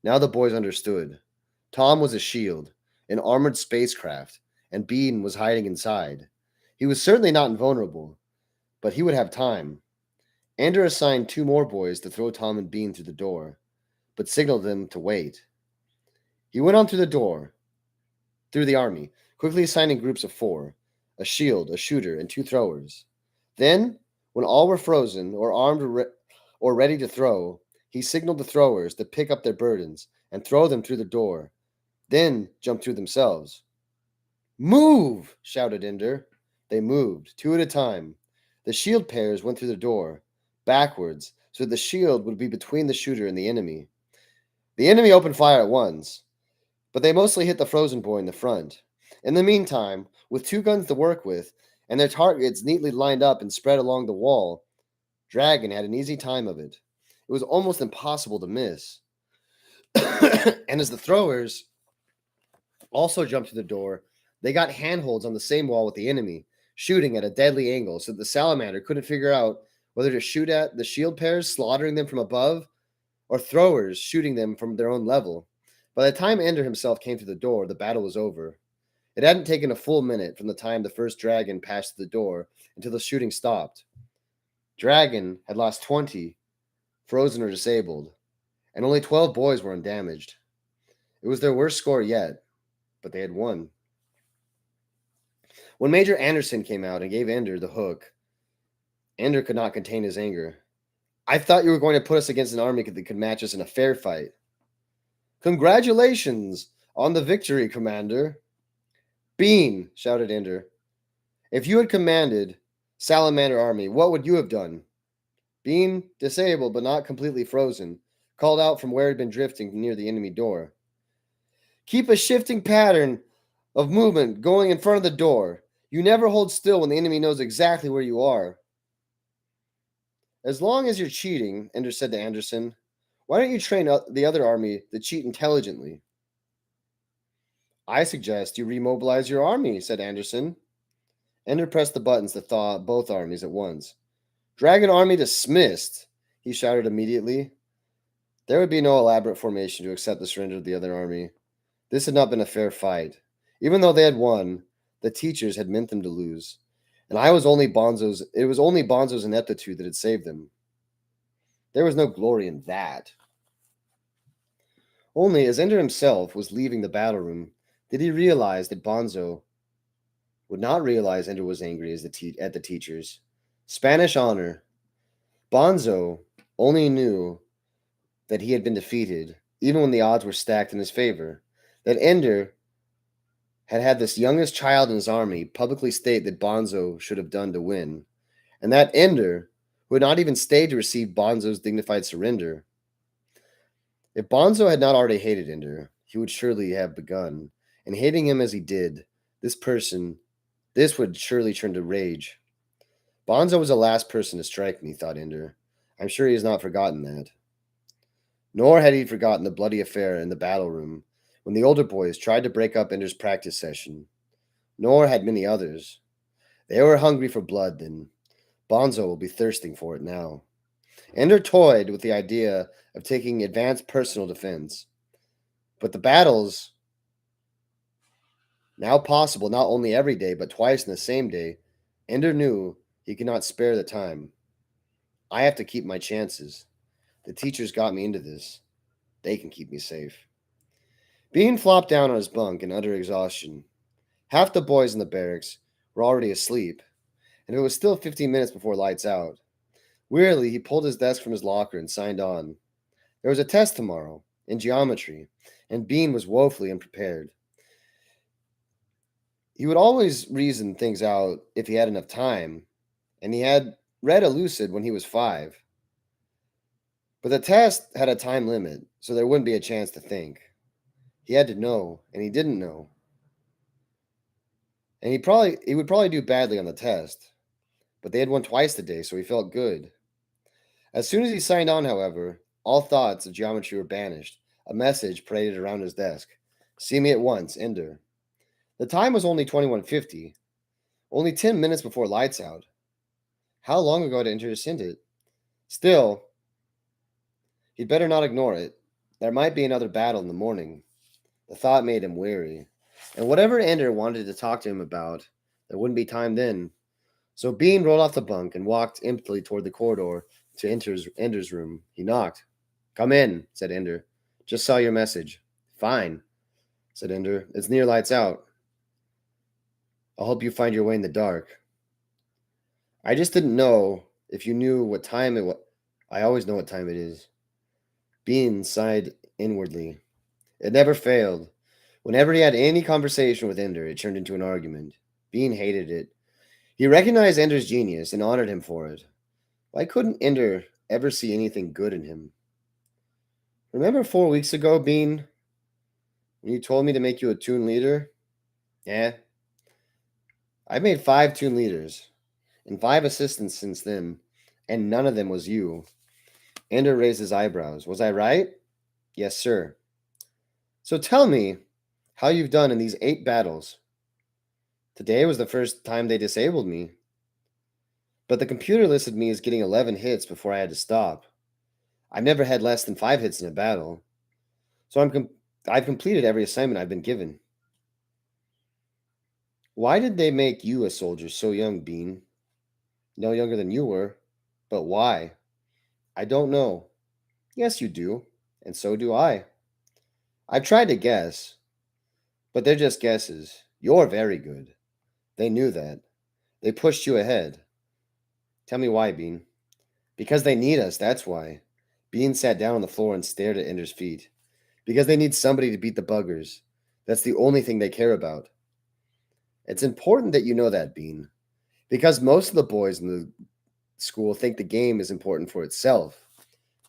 Now the boys understood. Tom was a shield, an armored spacecraft, and Bean was hiding inside. He was certainly not invulnerable, but he would have time. Ender assigned 2 more boys to throw Tom and Bean through the door, but signaled them to wait. He went on through the door, through the army, quickly assigning groups of 4, a shield, a shooter, and 2 throwers. Then, when all were frozen or armed or ready to throw, he signaled the throwers to pick up their burdens and throw them through the door, then jump through themselves. "Move!" shouted Ender. They moved, 2 at a time. The shield pairs went through the door, backwards, so that the shield would be between the shooter and the enemy. The enemy opened fire at once, but they mostly hit the frozen boy in the front. In the meantime, with 2 guns to work with, and their targets neatly lined up and spread along the wall, Dragon had an easy time of it. It was almost impossible to miss. And as the throwers also jumped to the door, they got handholds on the same wall with the enemy, shooting at a deadly angle so that the salamander couldn't figure out whether to shoot at the shield pairs, slaughtering them from above, or throwers shooting them from their own level. By the time Ender himself came to the door, the battle was over. It hadn't taken a full minute from the time the first dragon passed the door until the shooting stopped. Dragon had lost 20, frozen or disabled, and only 12 boys were undamaged. It was their worst score yet, but they had won. When Major Anderson came out and gave Ender the hook, Ender could not contain his anger. "I thought you were going to put us against an army that could match us in a fair fight." "Congratulations on the victory, Commander." "Bean," shouted Ender, "if you had commanded Salamander Army, what would you have done?" Bean, disabled but not completely frozen, called out from where he had been drifting near the enemy door. "Keep a shifting pattern of movement going in front of the door. You never hold still when the enemy knows exactly where you are." "As long as you're cheating," Ender said to Anderson, "why don't you train the other army to cheat intelligently?" "I suggest you remobilize your army," said Anderson. Ender pressed the buttons to thaw both armies at once. "Dragon army dismissed," he shouted immediately. There would be no elaborate formation to accept the surrender of the other army. This had not been a fair fight. Even though they had won, the teachers had meant them to lose. And it was only Bonzo's ineptitude that had saved them. There was no glory in that. Only as Ender himself was leaving the battle room, did he realize that Bonzo would not realize Ender was angry at the teachers. Spanish honor. Bonzo only knew that he had been defeated, even when the odds were stacked in his favor, that Ender had this youngest child in his army publicly state that Bonzo should have done to win, and that Ender, who had not even stayed to receive Bonzo's dignified surrender. If Bonzo had not already hated Ender, he would surely have begun, and hating him as he did, this would surely turn to rage. Bonzo was the last person to strike me, thought Ender. I'm sure he has not forgotten that. Nor had he forgotten the bloody affair in the battle room when the older boys tried to break up Ender's practice session. Nor had many others. They were hungry for blood then. Bonzo will be thirsting for it now. Ender toyed with the idea of taking advanced personal defense. But the battles, now possible not only every day, but twice in the same day, Ender knew he could not spare the time. I have to keep my chances. The teachers got me into this. They can keep me safe. Bean flopped down on his bunk in utter exhaustion. Half the boys in the barracks were already asleep, and it was still 15 minutes before lights out. Wearily, he pulled his desk from his locker and signed on. There was a test tomorrow, in geometry, and Bean was woefully unprepared. He would always reason things out if he had enough time, and he had read a lucid when he was 5. But the test had a time limit, so there wouldn't be a chance to think. He had to know, and he didn't know. And he would probably do badly on the test. But they had won twice today, so he felt good. As soon as he signed on, however, all thoughts of geometry were banished. A message paraded around his desk. See me at once, Ender. The time was only 21:50. Only 10 minutes before lights out. How long ago did Ender send it? Still, he'd better not ignore it. There might be another battle in the morning. The thought made him weary. And whatever Ender wanted to talk to him about, there wouldn't be time then. So Bean rolled off the bunk and walked emptily toward the corridor to Ender's room. He knocked. Come in, said Ender. Just saw your message. Fine, said Ender. It's near lights out. I'll help you find your way in the dark. I just didn't know if you knew what time it was. I always know what time it is. Bean sighed inwardly. It never failed. Whenever he had any conversation with Ender, it turned into an argument. Bean hated it. He recognized Ender's genius and honored him for it. Why couldn't Ender ever see anything good in him? Remember 4 weeks ago, Bean, when you told me to make you a toon leader? Yeah. I've made 5 toon leaders and 5 assistants since then, and none of them was you. Ender raised his eyebrows. Was I right? Yes, sir. So tell me how you've done in these 8 battles. Today was the first time they disabled me. But the computer listed me as getting 11 hits before I had to stop. I've never had less than 5 hits in a battle. So I've completed every assignment I've been given. Why did they make you a soldier so young, Bean? No younger than you were. But why? I don't know. Yes, you do. And so do I. I've tried to guess. But they're just guesses. You're very good. They knew that. They pushed you ahead. Tell me why, Bean. Because they need us, that's why. Bean sat down on the floor and stared at Ender's feet. Because they need somebody to beat the buggers. That's the only thing they care about. It's important that you know that, Bean. Because most of the boys in the school think the game is important for itself.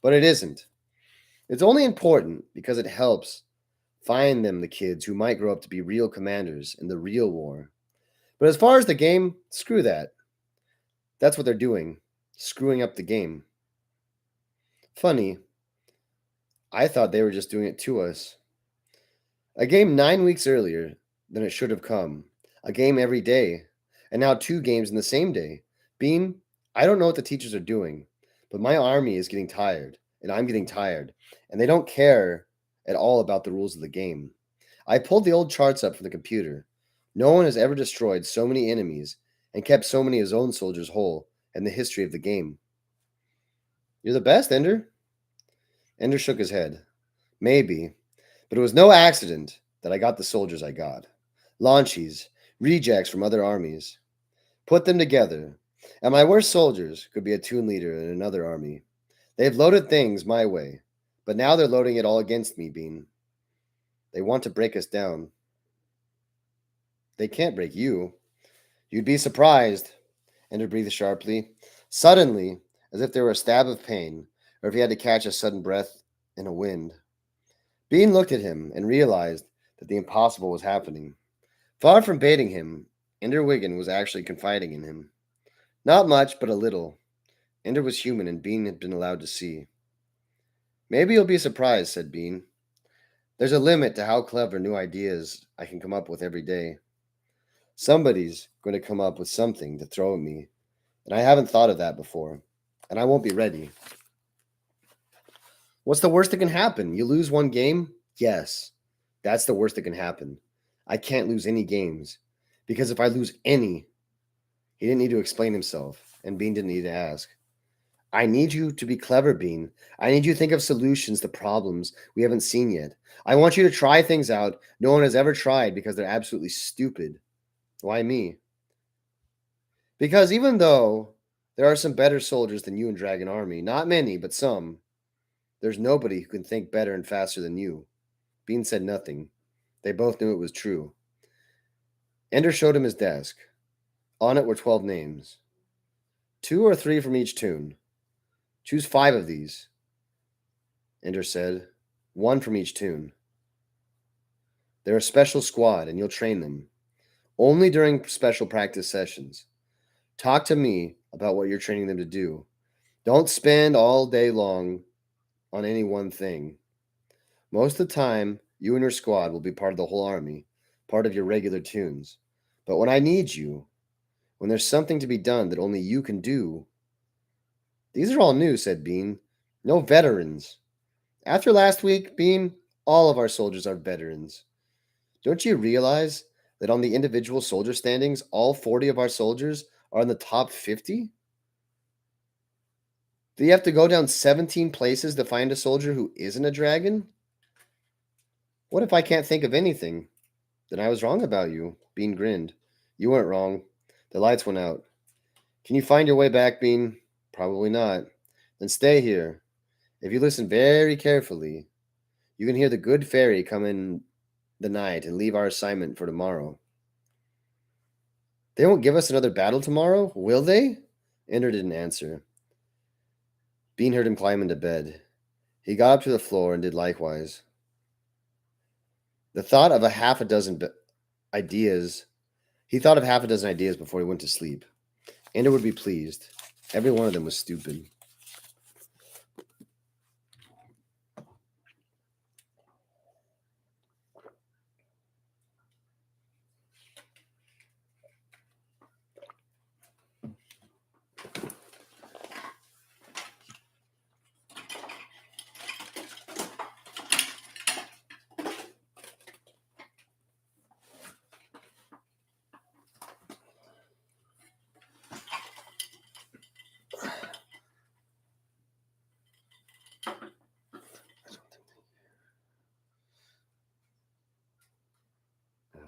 But it isn't. It's only important because it helps find them the kids who might grow up to be real commanders in the real war. But as far as the game, screw that. That's what they're doing. Screwing up the game. Funny. I thought they were just doing it to us. A game 9 weeks earlier than it should have come. A game every day. And now 2 games in the same day. Bean, I don't know what the teachers are doing, but my army is getting tired, and I'm getting tired, and they don't care at all about the rules of the game. I pulled the old charts up from the computer. No one has ever destroyed so many enemies and kept so many of his own soldiers whole in the history of the game. You're the best, Ender. Ender shook his head. Maybe, but it was no accident that I got the soldiers I got. Launchies, rejects from other armies. Put them together, and my worst soldiers could be a toon leader in another army. They've loaded things my way, but now they're loading it all against me, Bean. They want to break us down. They can't break you. You'd be surprised, Ender breathed sharply, suddenly, as if there were a stab of pain, or if he had to catch a sudden breath in a wind. Bean looked at him and realized that the impossible was happening. Far from baiting him, Ender Wiggin was actually confiding in him. Not much, but a little. Ender was human, and Bean had been allowed to see. Maybe you'll be surprised, said Bean. There's a limit to how clever new ideas I can come up with every day. Somebody's going to come up with something to throw at me, and I haven't thought of that before, and I won't be ready. What's the worst that can happen? You lose one game? Yes, that's the worst that can happen. I can't lose any games, because if I lose any, he didn't need to explain himself, and Bean didn't need to ask. I need you to be clever, Bean. I need you to think of solutions to problems we haven't seen yet. I want you to try things out no one has ever tried because they're absolutely stupid. Why me? Because even though there are some better soldiers than you in Dragon Army, not many, but some, there's nobody who can think better and faster than you. Bean said nothing. They both knew it was true. Ender showed him his desk. On it were 12 names. 2 or 3 from each toon. Choose 5 of these, Ender said. 1 from each toon. They're a special squad, and you'll train them. Only during special practice sessions. Talk to me about what you're training them to do. Don't spend all day long on any one thing. Most of the time, you and your squad will be part of the whole army, part of your regular toons. But when I need you, when there's something to be done that only you can do. These are all new, said Bean. No veterans. After last week, Bean, all of our soldiers are veterans. Don't you realize that on the individual soldier standings, all 40 of our soldiers are in the top 50? Do you have to go down 17 places to find a soldier who isn't a dragon? What if I can't think of anything? Then I was wrong about you. Bean grinned. You weren't wrong. The lights went out. Can you find your way back, Bean? Probably not. Then stay here. If you listen very carefully, you can hear the good fairy come in the night and leave our assignment for tomorrow. They won't give us another battle tomorrow, will they? Ender didn't answer. Bean heard him climb into bed. He got up to the floor and did likewise. The thought of a half a dozen ideas. He thought of half a dozen ideas before he went to sleep. Ender would be pleased. Every one of them was stupid.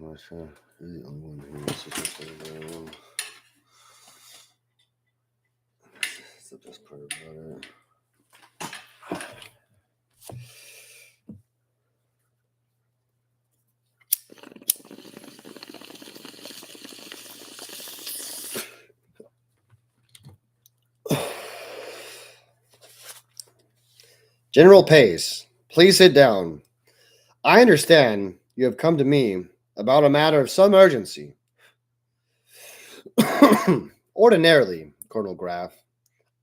I'm not sure who's the only one who was supposed to. That's the best part about it. General Pace, please sit down. I understand you have come to me about a matter of some urgency. Ordinarily, Colonel Graff,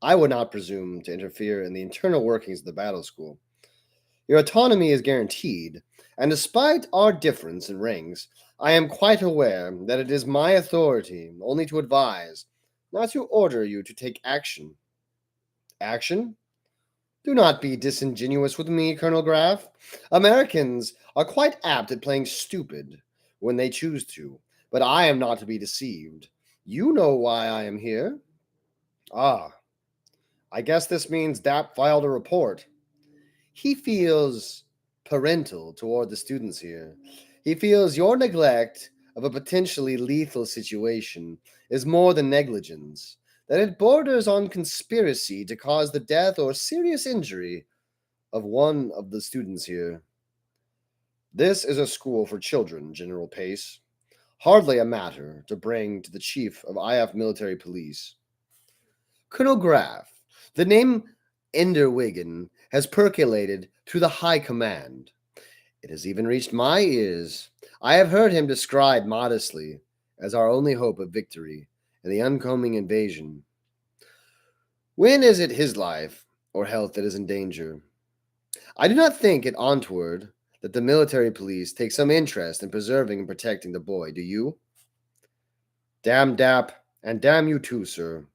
I would not presume to interfere in the internal workings of the battle school. Your autonomy is guaranteed, and despite our difference in ranks, I am quite aware that it is my authority only to advise, not to order you to take action. Action? Do not be disingenuous with me, Colonel Graff. Americans are quite apt at playing stupid when they choose to, but I am not to be deceived. You know why I am here. Ah, I guess this means Dap filed a report. He feels parental toward the students here. He feels your neglect of a potentially lethal situation is more than negligence, that it borders on conspiracy to cause the death or serious injury of one of the students here. This is a school for children, General Pace. Hardly a matter to bring to the chief of IF military police. Colonel Graff, the name Enderwigan has percolated through the high command. It has even reached my ears. I have heard him described modestly as our only hope of victory in the oncoming invasion. When is it his life or health that is in danger? I do not think it untoward that the military police take some interest in preserving and protecting the boy, do you? Damn Dap, and damn you too, sir.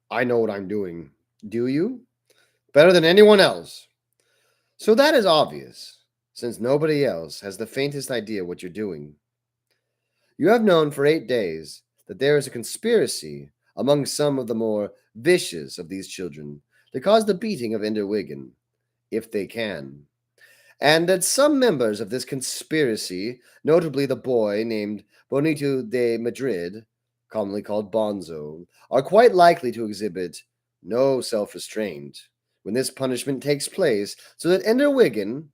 I know what I'm doing. Do you? Better than anyone else. So that is obvious, since nobody else has the faintest idea what you're doing. You have known for 8 days that there is a conspiracy among some of the more vicious of these children to cause the beating of Enderwigan, if they can, and that some members of this conspiracy, notably the boy named Bonito de Madrid, commonly called Bonzo, are quite likely to exhibit no self-restraint when this punishment takes place, so that Enderwigan,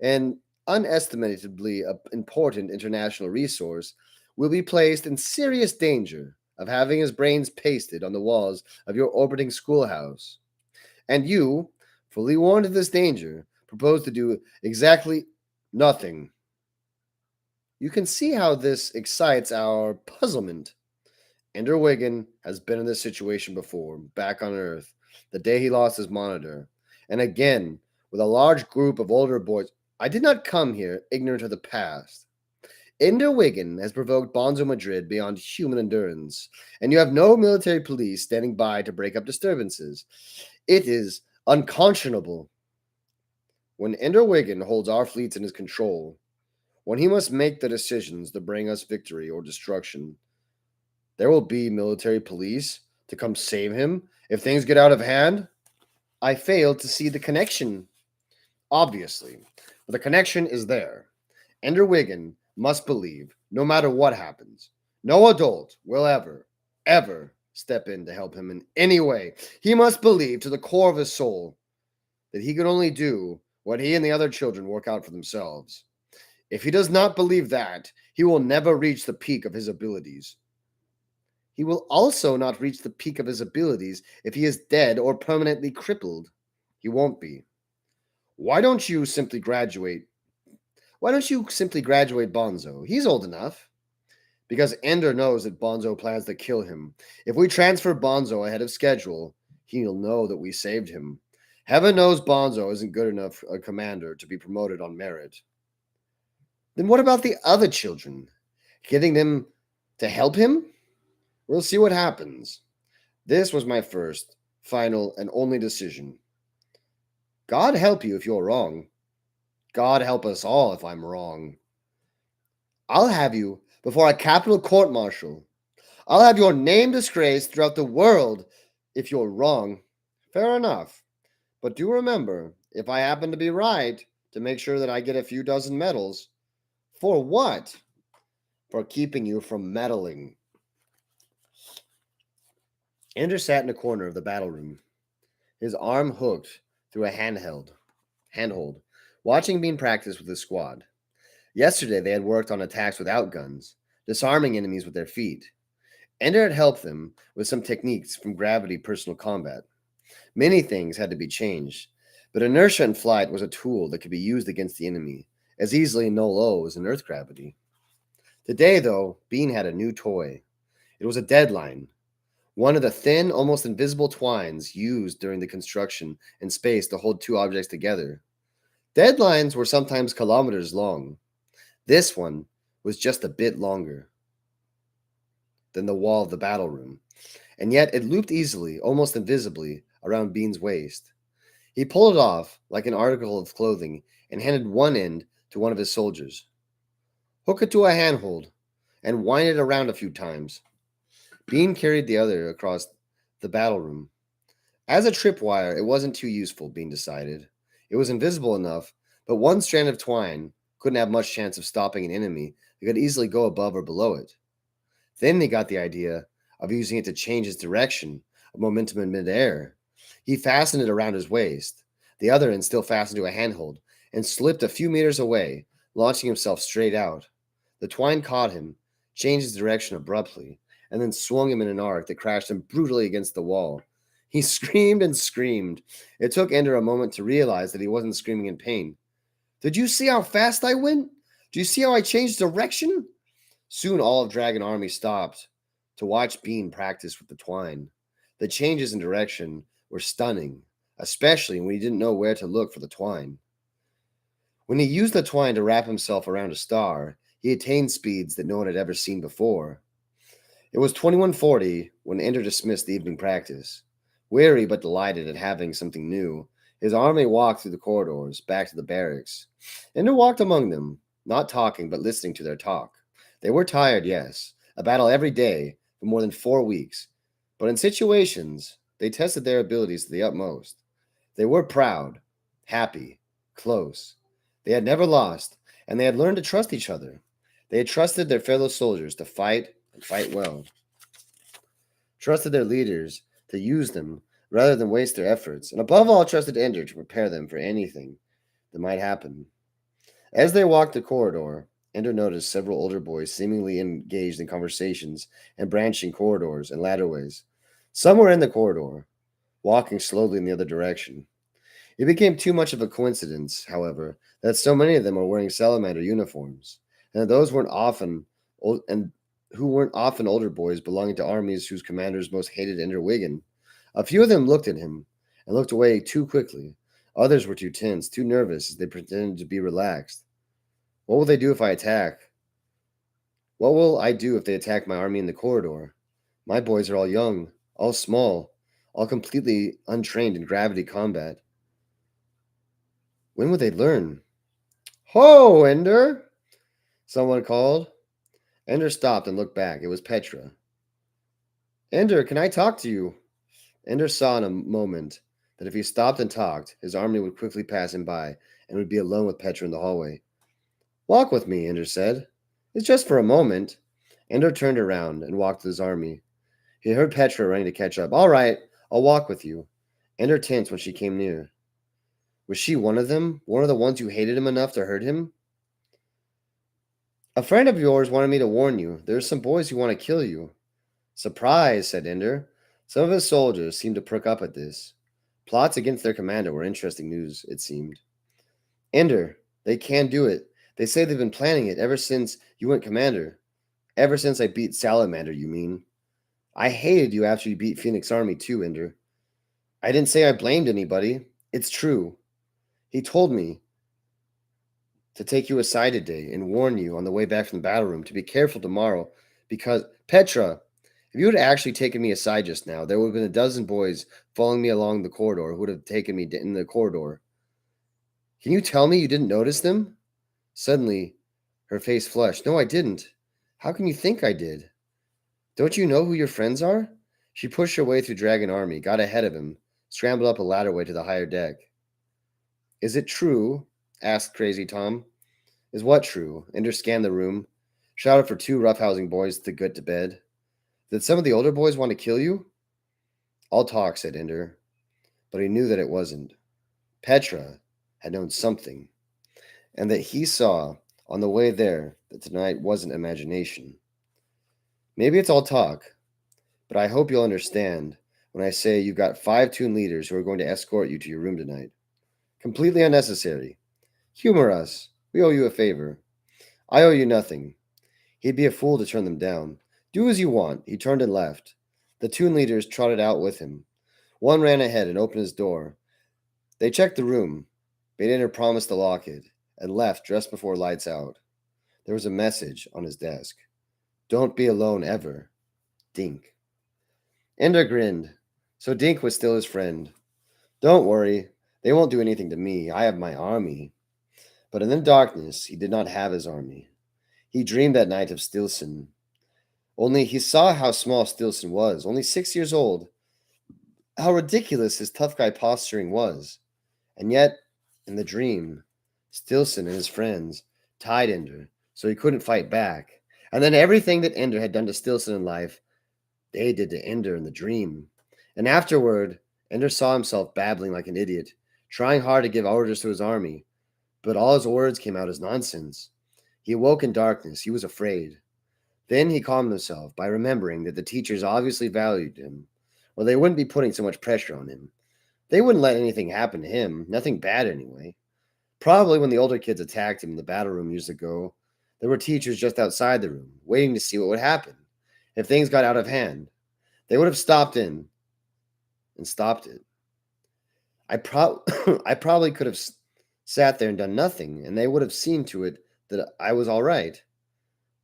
an unestimatably important international resource, will be placed in serious danger of having his brains pasted on the walls of your orbiting schoolhouse. And you, fully warned of this danger, propose to do exactly nothing. You can see how this excites our puzzlement. Enderwigan has been in this situation before, back on Earth, the day he lost his monitor, and again with a large group of older boys. I did not come here ignorant of the past. Ender Wiggin has provoked Bonzo Madrid beyond human endurance, and you have no military police standing by to break up disturbances. It is unconscionable. When Ender Wiggin holds our fleets in his control, when he must make the decisions that bring us victory or destruction, there will be military police to come save him if things get out of hand. I failed to see the connection, obviously, but the connection is there. Ender Wiggin must believe, no matter what happens, no adult will ever step in to help him in any way. He must believe to the core of his soul that he can only do what he and the other children work out for themselves. If he does not believe that, he will never reach the peak of his abilities. He will also not reach the peak of his abilities if he is dead or permanently crippled. He won't be. Why don't you simply graduate? Why don't you simply graduate Bonzo? He's old enough. Because Ender knows that Bonzo plans to kill him. If we transfer Bonzo ahead of schedule, he'll know that we saved him. Heaven knows Bonzo isn't good enough a commander to be promoted on merit. Then what about the other children? Getting them to help him? We'll see what happens. This was my first, final, and only decision. God help you if you're wrong. God help us all if I'm wrong. I'll have you before a capital court-martial. I'll have your name disgraced throughout the world if you're wrong. Fair enough. But do remember, if I happen to be right, to make sure that I get a few dozen medals. For what? For keeping you from meddling. Ender sat in a corner of the battle room, his arm hooked through a handhold, watching Bean practice with his squad. Yesterday they had worked on attacks without guns, disarming enemies with their feet. Ender had helped them with some techniques from gravity personal combat. Many things had to be changed, but inertia in flight was a tool that could be used against the enemy, as easily in no-low as in earth gravity. Today, though, Bean had a new toy. It was a deadline, one of the thin, almost invisible twines used during the construction in space to hold two objects together. Deadlines were sometimes kilometers long. This one was just a bit longer than the wall of the battle room, and yet it looped easily, almost invisibly, around Bean's waist. He pulled it off like an article of clothing and handed one end to one of his soldiers. Hook it to a handhold and wind it around a few times. Bean carried the other across the battle room. As a tripwire, it wasn't too useful, Bean decided. It was invisible enough, but one strand of twine couldn't have much chance of stopping an enemy that could easily go above or below it. Then he got the idea of using it to change its direction of momentum in midair. He fastened it around his waist, the other end still fastened to a handhold, and slipped a few meters away, launching himself straight out. The twine caught him, changed its direction abruptly, and then swung him in an arc that crashed him brutally against the wall. He screamed and screamed. It took Ender a moment to realize that he wasn't screaming in pain. Did you see how fast I went? Do you see how I changed direction? Soon all of Dragon Army stopped to watch Bean practice with the twine. The changes in direction were stunning, especially when he didn't know where to look for the twine. When he used the twine to wrap himself around a star, he attained speeds that no one had ever seen before. It was 21:40 when Ender dismissed the evening practice. Weary but delighted at having something new, his army walked through the corridors back to the barracks. Ender walked among them, not talking but listening to their talk. They were tired, yes, a battle every day for more than 4 weeks, but in situations, they tested their abilities to the utmost. They were proud, happy, close. They had never lost, and they had learned to trust each other. They had trusted their fellow soldiers to fight and fight well. Trusted their leaders to use them rather than waste their efforts, and above all trusted Ender to prepare them for anything that might happen. As they walked the corridor, Ender noticed several older boys seemingly engaged in conversations and branching corridors and ladderways. Some were in the corridor, walking slowly in the other direction. It became too much of a coincidence, however, that so many of them were wearing salamander uniforms, and that those weren't often older boys belonging to armies whose commanders most hated Ender Wiggin. A few of them looked at him and looked away too quickly. Others were too tense, too nervous as they pretended to be relaxed. What will they do if I attack? What will I do if they attack my army in the corridor? My boys are all young, all small, all completely untrained in gravity combat. When would they learn? Ho, Ender! Someone called. Ender stopped and looked back. It was Petra. Ender, can I talk to you? Ender saw in a moment that if he stopped and talked, his army would quickly pass him by and would be alone with Petra in the hallway. Walk with me, Ender said. It's just for a moment. Ender turned around and walked with his army. He heard Petra running to catch up. All right, I'll walk with you. Ender tensed when she came near. Was she one of them? One of the ones who hated him enough to hurt him? A friend of yours wanted me to warn you. There are some boys who want to kill you. Surprise, said Ender. Some of his soldiers seemed to perk up at this. Plots against their commander were interesting news, it seemed. Ender, they can do it. They say they've been planning it ever since you went commander. Ever since I beat Salamander, you mean? I hated you after you beat Phoenix Army too, Ender. I didn't say I blamed anybody. It's true. He told me to take you aside today and warn you on the way back from the battle room to be careful tomorrow because, Petra, if you had actually taken me aside just now, there would have been a dozen boys following me along the corridor who would have taken me in the corridor. Can you tell me you didn't notice them? Suddenly, her face flushed. No, I didn't. How can you think I did? Don't you know who your friends are? She pushed her way through Dragon Army, got ahead of him, scrambled up a ladderway to the higher deck. Is it true? Asked Crazy Tom. Is what true? Ender scanned the room, shouted for two roughhousing boys to get to bed. Did some of the older boys want to kill you? I'll talk, said Ender, but he knew that it wasn't. Petra had known something, and that he saw on the way there that tonight wasn't imagination. Maybe it's all talk, but I hope you'll understand when I say you've got 5 toon leaders who are going to escort you to your room tonight. Completely unnecessary. Humor us. We owe you a favor. I owe you nothing. He'd be a fool to turn them down. Do as you want. He turned and left. The toon leaders trotted out with him. One ran ahead and opened his door. They checked the room, made Ender promise to lock it, and left just before lights out. There was a message on his desk. Don't be alone ever. Dink. Ender grinned. So Dink was still his friend. Don't worry. They won't do anything to me. I have my army. But in the darkness, he did not have his army. He dreamed that night of Stilson. Only he saw how small Stilson was, only 6 years old. How ridiculous his tough guy posturing was. And yet, in the dream, Stilson and his friends tied Ender so he couldn't fight back. And then everything that Ender had done to Stilson in life, they did to Ender in the dream. And afterward, Ender saw himself babbling like an idiot, trying hard to give orders to his army, but all his words came out as nonsense. He awoke in darkness. He was afraid. Then he calmed himself by remembering that the teachers obviously valued him, or they wouldn't be putting so much pressure on him. They wouldn't let anything happen to him, nothing bad anyway. Probably when the older kids attacked him in the battle room years ago, there were teachers just outside the room, waiting to see what would happen. If things got out of hand, they would have stopped in and stopped it. I probably could have sat there and done nothing, and they would have seen to it that I was all right.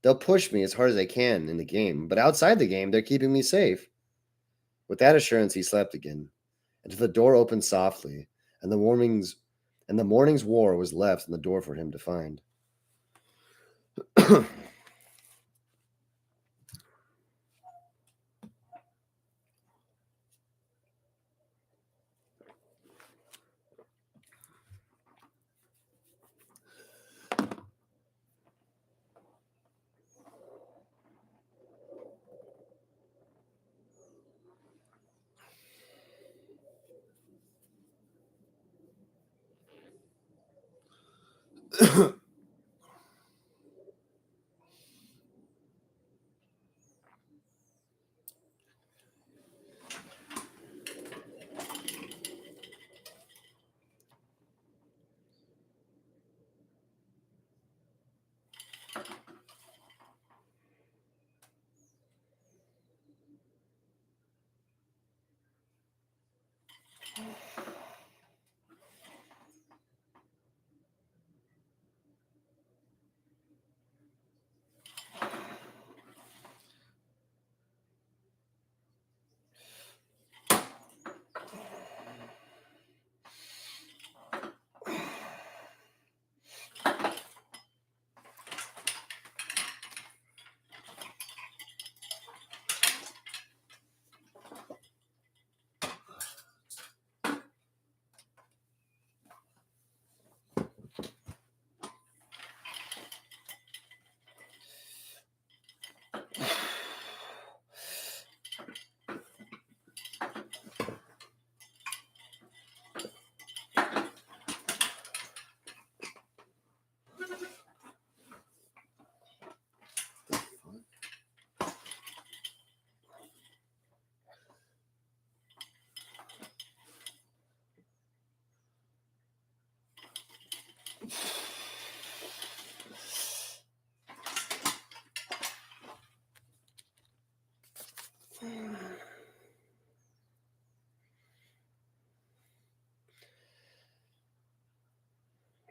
They'll push me as hard as they can in the game, but outside the game, they're keeping me safe. With that assurance, he slept again, until the door opened softly, and the morning's war was left in the door for him to find.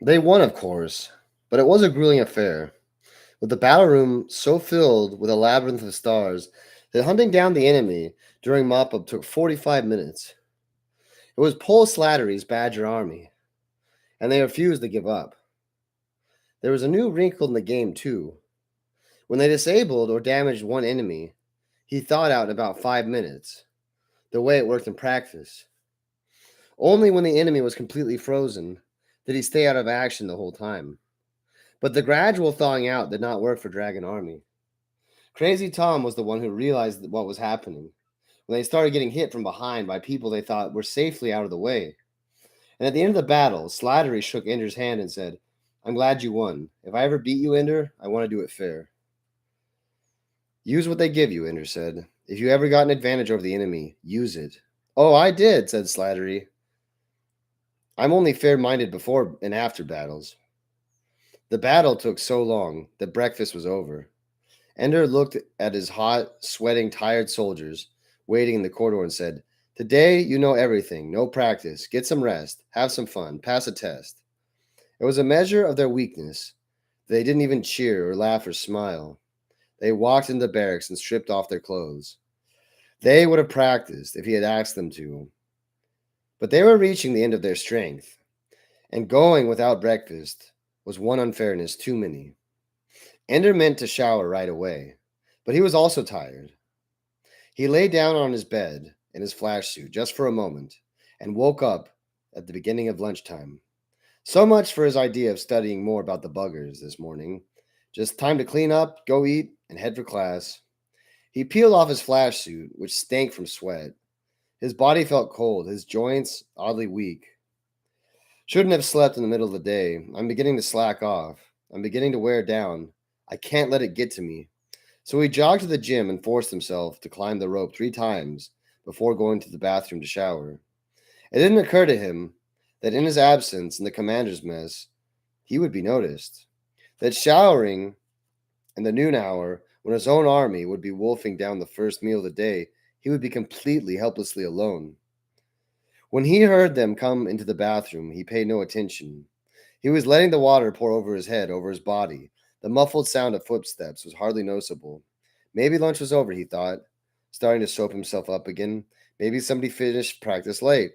They won, of course, but it was a grueling affair, with the battle room so filled with a labyrinth of stars that hunting down the enemy during mop up took 45 minutes. It was Paul Slattery's Badger Army, and they refused to give up. There was a new wrinkle in the game, too. When they disabled or damaged one enemy, he thawed out in about 5 minutes, the way it worked in practice. Only when the enemy was completely frozen did he stay out of action the whole time. But the gradual thawing out did not work for Dragon Army. Crazy Tom was the one who realized what was happening when they started getting hit from behind by people they thought were safely out of the way. And at the end of the battle, Slattery shook Ender's hand and said, "I'm glad you won. If I ever beat you, Ender, I want to do it fair." "Use what they give you," Ender said. "If you ever got an advantage over the enemy, use it." "Oh, I did," said Slattery. "I'm only fair-minded before and after battles." The battle took so long that breakfast was over. Ender looked at his hot, sweating, tired soldiers waiting in the corridor and said, "Today you know everything. No practice. Get some rest. Have some fun. Pass a test." It was a measure of their weakness. They didn't even cheer or laugh or smile. They walked into the barracks and stripped off their clothes. They would have practiced if he had asked them to. But they were reaching the end of their strength, and going without breakfast was one unfairness too many. Ender meant to shower right away, but he was also tired. He lay down on his bed in his flash suit just for a moment and woke up at the beginning of lunchtime. So much for his idea of studying more about the buggers this morning. Just time to clean up, go eat, and head for class. He peeled off his flash suit, which stank from sweat. His body felt cold, his joints oddly weak. Shouldn't have slept in the middle of the day. I'm beginning to slack off. I'm beginning to wear down. I can't let it get to me. So he jogged to the gym and forced himself to climb the rope 3 times before going to the bathroom to shower. It didn't occur to him that in his absence in the commander's mess, he would be noticed. That showering in the noon hour, when his own army would be wolfing down the first meal of the day, he would be completely helplessly alone. When he heard them come into the bathroom, he paid no attention. He was letting the water pour over his head, over his body. The muffled sound of footsteps was hardly noticeable. Maybe lunch was over, he thought, starting to soap himself up again. Maybe somebody finished practice late.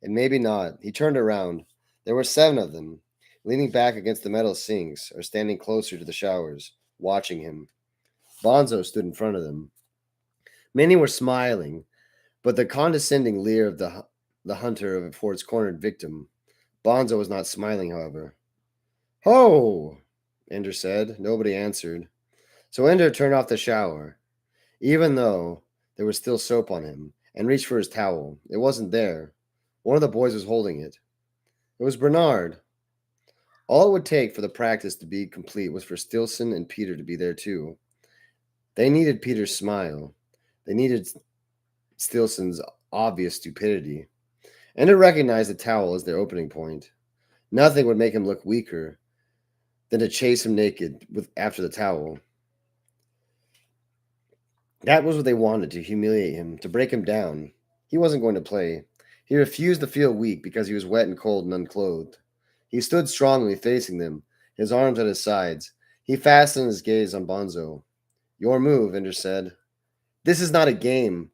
And maybe not. He turned around. There were 7 of them, leaning back against the metal sinks or standing closer to the showers, watching him. Bonzo stood in front of them. Many were smiling, but the condescending leer of the hunter for its cornered victim. Bonzo was not smiling, however. "Ho!" Ender said. Nobody answered. So Ender turned off the shower, even though there was still soap on him, and reached for his towel. It wasn't there. One of the boys was holding it. It was Bernard. All it would take for the practice to be complete was for Stilson and Peter to be there too. They needed Peter's smile. They needed Stilson's obvious stupidity. Ender recognized the towel as their opening point. Nothing would make him look weaker than to chase him naked after the towel. That was what they wanted, to humiliate him, to break him down. He wasn't going to play. He refused to feel weak because he was wet and cold and unclothed. He stood strongly facing them, his arms at his sides. He fastened his gaze on Bonzo. "Your move," Ender said. "This is not a game,"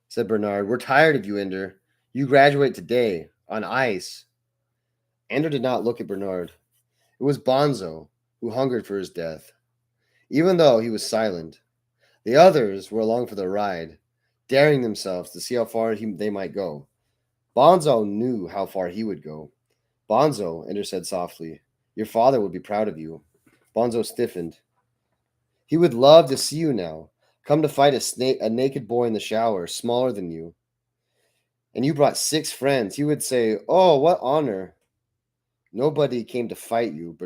said Bernard. "We're tired of you, Ender. You graduate today, on ice." Ender did not look at Bernard. It was Bonzo who hungered for his death. Even though he was silent, the others were along for the ride, daring themselves to see how far they might go. Bonzo knew how far he would go. "Bonzo," Ender said softly, "your father would be proud of you." Bonzo stiffened. "He would love to see you now. Come to fight a naked boy in the shower, smaller than you. And you brought 6 friends. He would say, 'Oh, what honor.'" "Nobody came to fight you,"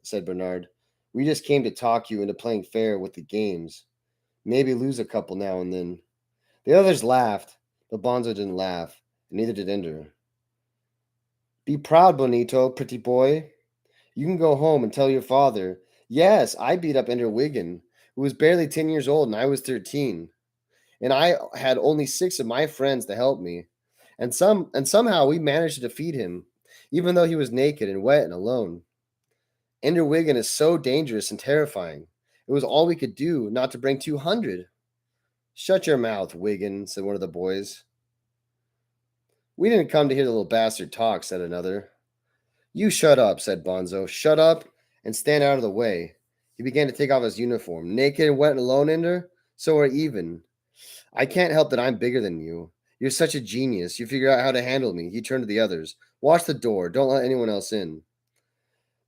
said Bernard. "We just came to talk you into playing fair with the games. Maybe lose a couple now and then." The others laughed, but Bonzo didn't laugh, and neither did Ender. "Be proud, Bonito, pretty boy. You can go home and tell your father, 'Yes, I beat up Ender Wiggin, who was barely 10 years old and I was 13. And I had only 6 of my friends to help me. And somehow we managed to defeat him, even though he was naked and wet and alone. Ender Wiggin is so dangerous and terrifying. It was all we could do not to bring 200. Shut your mouth, Wiggin, said one of the boys. We didn't come to hear the little bastard talk, said another. You shut up, said Bonzo. Shut up and stand out of the way. He began to take off his uniform. Naked and wet and alone, Ender? So are even. I can't help that I'm bigger than you. You're such a genius. You figure out how to handle me. He turned to the others. Watch the door. Don't let anyone else in.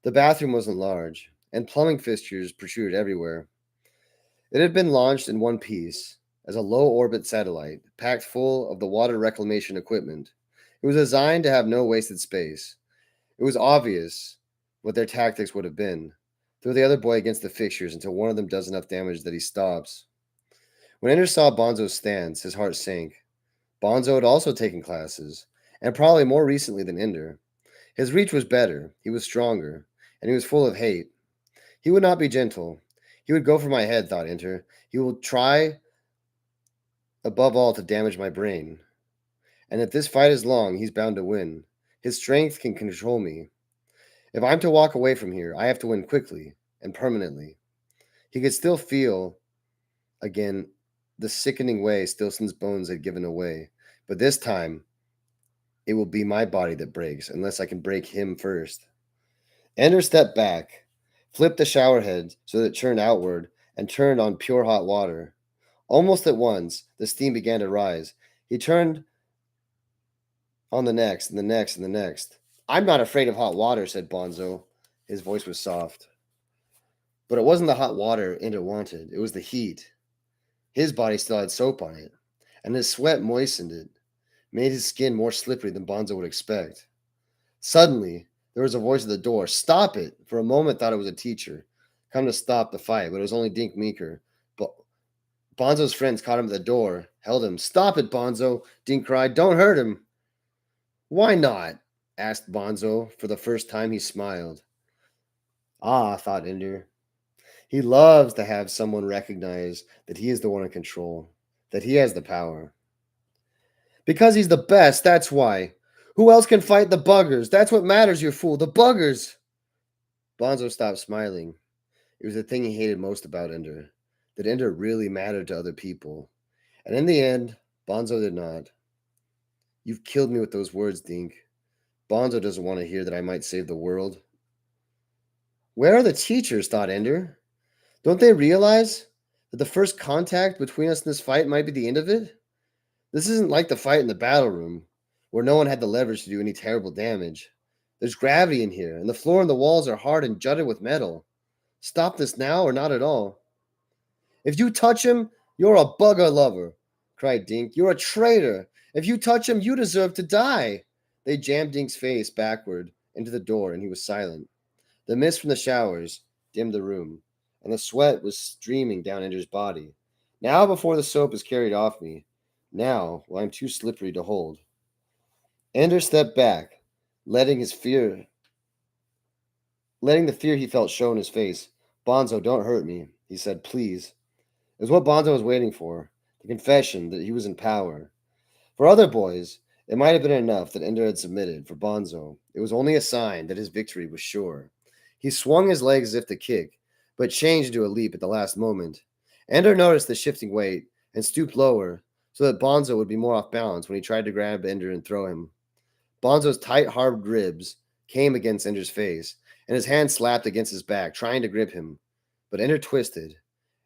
The bathroom wasn't large, and plumbing fixtures protruded everywhere. It had been launched in one piece as a low orbit satellite, packed full of the water reclamation equipment. It was designed to have no wasted space. It was obvious what their tactics would have been. Throw the other boy against the fixtures until one of them does enough damage that he stops. When Ender saw Bonzo's stance, his heart sank. Bonzo had also taken classes, and probably more recently than Ender. His reach was better, he was stronger, and he was full of hate. He would not be gentle. He would go for my head, thought Ender. He will try, above all, to damage my brain. And if this fight is long, he's bound to win. His strength can control me. If I'm to walk away from here, I have to win quickly and permanently. He could still feel, again, the sickening way Stilson's bones had given away. But this time, it will be my body that breaks, unless I can break him first. Ender stepped back, flipped the shower head so that it churned outward, and turned on pure hot water. Almost at once, the steam began to rise. He turned on the next, and the next, and the next. I'm not afraid of hot water, said Bonzo. His voice was soft. But it wasn't the hot water Ender wanted. It was the heat. His body still had soap on it, and his sweat moistened it, made his skin more slippery than Bonzo would expect. Suddenly, there was a voice at the door. Stop it! For a moment, thought it was a teacher, come to stop the fight, but it was only Dink Meeker. But Bonzo's friends caught him at the door, held him. Stop it, Bonzo! Dink cried. Don't hurt him! Why not? Asked Bonzo. For the first time, he smiled. Ah, thought Ender. He loves to have someone recognize that he is the one in control, that he has the power. Because he's the best, that's why. Who else can fight the buggers? That's what matters, you fool. The buggers! Bonzo stopped smiling. It was the thing he hated most about Ender, that Ender really mattered to other people. And in the end, Bonzo did not. You've killed me with those words, Dink. Bonzo doesn't want to hear that I might save the world. Where are the teachers? Thought Ender. Don't they realize that the first contact between us in this fight might be the end of it? This isn't like the fight in the battle room, where no one had the leverage to do any terrible damage. There's gravity in here, and the floor and the walls are hard and jutted with metal. Stop this now or not at all. If you touch him, you're a bugger lover, cried Dink. You're a traitor. If you touch him, you deserve to die. They jammed Dink's face backward into the door, and he was silent. The mist from the showers dimmed the room, and the sweat was streaming down Ender's body. Now before the soap is carried off me. Now, while I'm too slippery to hold. Ender stepped back, letting the fear he felt show in his face. Bonzo, don't hurt me, he said, please. It was what Bonzo was waiting for, the confession that he was in power. For other boys, it might have been enough that Ender had submitted. For Bonzo, it was only a sign that his victory was sure. He swung his legs as if to kick, but changed into a leap at the last moment. Ender noticed the shifting weight and stooped lower so that Bonzo would be more off balance when he tried to grab Ender and throw him. Bonzo's tight, hard ribs came against Ender's face, and his hand slapped against his back, trying to grip him. But Ender twisted,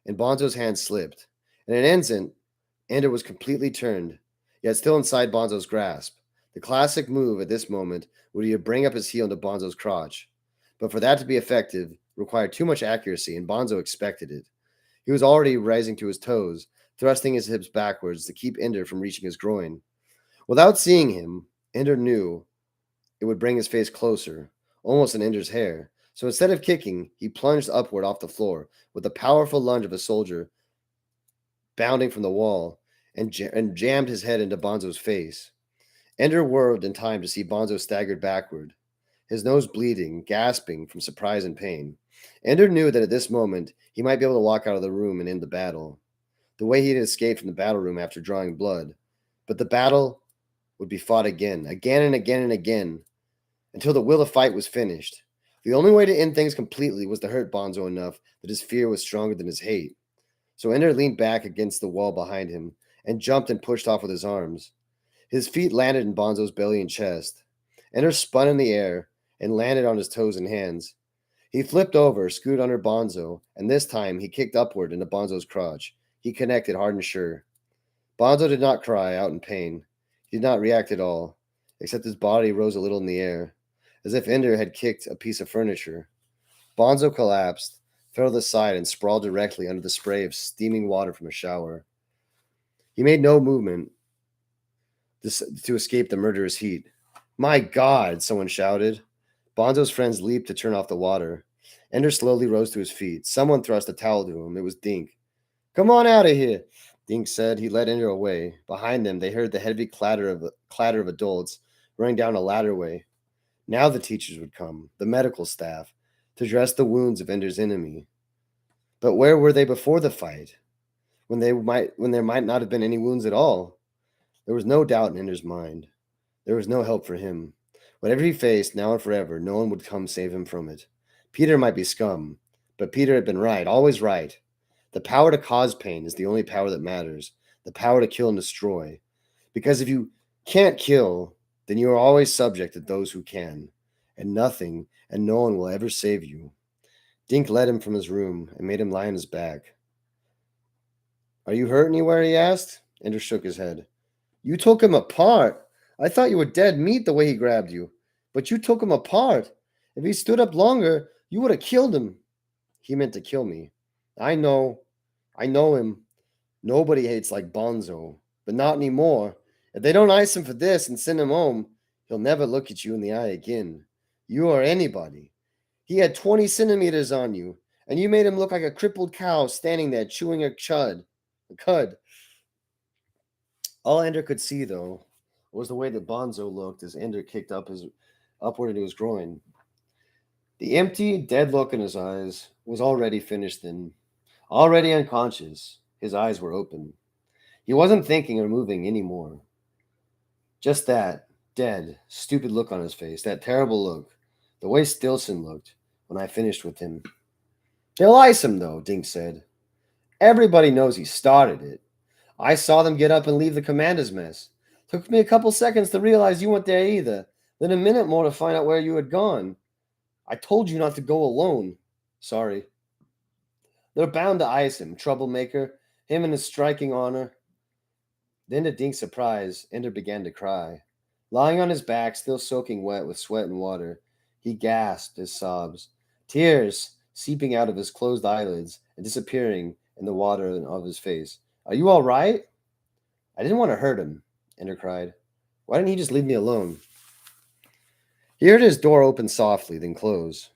and Bonzo's hand slipped. In an instant, Ender was completely turned, yet still inside Bonzo's grasp. The classic move at this moment would be to bring up his heel into Bonzo's crotch. But for that to be effective, required too much accuracy, and Bonzo expected it. He was already rising to his toes, thrusting his hips backwards to keep Ender from reaching his groin. Without seeing him, Ender knew it would bring his face closer, almost in Ender's hair. So instead of kicking, he plunged upward off the floor with the powerful lunge of a soldier bounding from the wall and jammed his head into Bonzo's face. Ender whirled in time to see Bonzo staggered backward, his nose bleeding, gasping from surprise and pain. Ender knew that at this moment he might be able to walk out of the room and end the battle, the way he had escaped from the battle room after drawing blood. But the battle would be fought again, again and again and again, until the will to fight was finished. The only way to end things completely was to hurt Bonzo enough that his fear was stronger than his hate. So Ender leaned back against the wall behind him and jumped and pushed off with his arms. His feet landed in Bonzo's belly and chest. Ender spun in the air and landed on his toes and hands. He flipped over, scooted under Bonzo, and this time he kicked upward into Bonzo's crotch. He connected hard and sure. Bonzo did not cry out in pain. He did not react at all, except his body rose a little in the air, as if Ender had kicked a piece of furniture. Bonzo collapsed, fell to the side, and sprawled directly under the spray of steaming water from a shower. He made no movement to escape the murderous heat. "My God!" someone shouted. Bonzo's friends leaped to turn off the water. Ender slowly rose to his feet. Someone thrust a towel to him. It was Dink. "Come on out of here," Dink said. He led Ender away. Behind them, they heard the heavy clatter of adults running down a ladderway. Now the teachers would come, the medical staff, to dress the wounds of Ender's enemy. But where were they before the fight? When there might not have been any wounds at all? There was no doubt in Ender's mind. There was no help for him. Whatever he faced, now and forever, no one would come save him from it. Peter might be scum, but Peter had been right, always right. The power to cause pain is the only power that matters, the power to kill and destroy. Because if you can't kill, then you are always subject to those who can, and nothing and no one will ever save you. Dink led him from his room and made him lie on his back. "Are you hurt anywhere?" he asked. Ender shook his head. "You took him apart. I thought you were dead meat the way he grabbed you. But you took him apart. If he stood up longer, you would have killed him." "He meant to kill me." "I know. I know him. Nobody hates like Bonzo. But not anymore. If they don't ice him for this and send him home, he'll never look at you in the eye again. You or anybody. He had 20 centimeters on you, and you made him look like a crippled cow standing there chewing a cud." All Ender could see, though, was the way that Bonzo looked as Ender kicked upward into his groin. The empty, dead look in his eyes was already finished then. Already unconscious, his eyes were open. He wasn't thinking or moving anymore. Just that dead, stupid look on his face, that terrible look, the way Stilson looked when I finished with him. "They'll ice him, though," Dink said. "Everybody knows he started it. I saw them get up and leave the commander's mess. Took me a couple seconds to realize you weren't there either, then a minute more to find out where you had gone. I told you not to go alone. Sorry. They're bound to ice him, troublemaker, him and his striking honor." Then to Dink's surprise, Ender began to cry. Lying on his back, still soaking wet with sweat and water, he gasped his sobs, tears seeping out of his closed eyelids and disappearing in the water of his face. "Are you all right?" "I didn't want to hurt him," Ender cried. "Why didn't he just leave me alone?" He heard his door open softly, then close.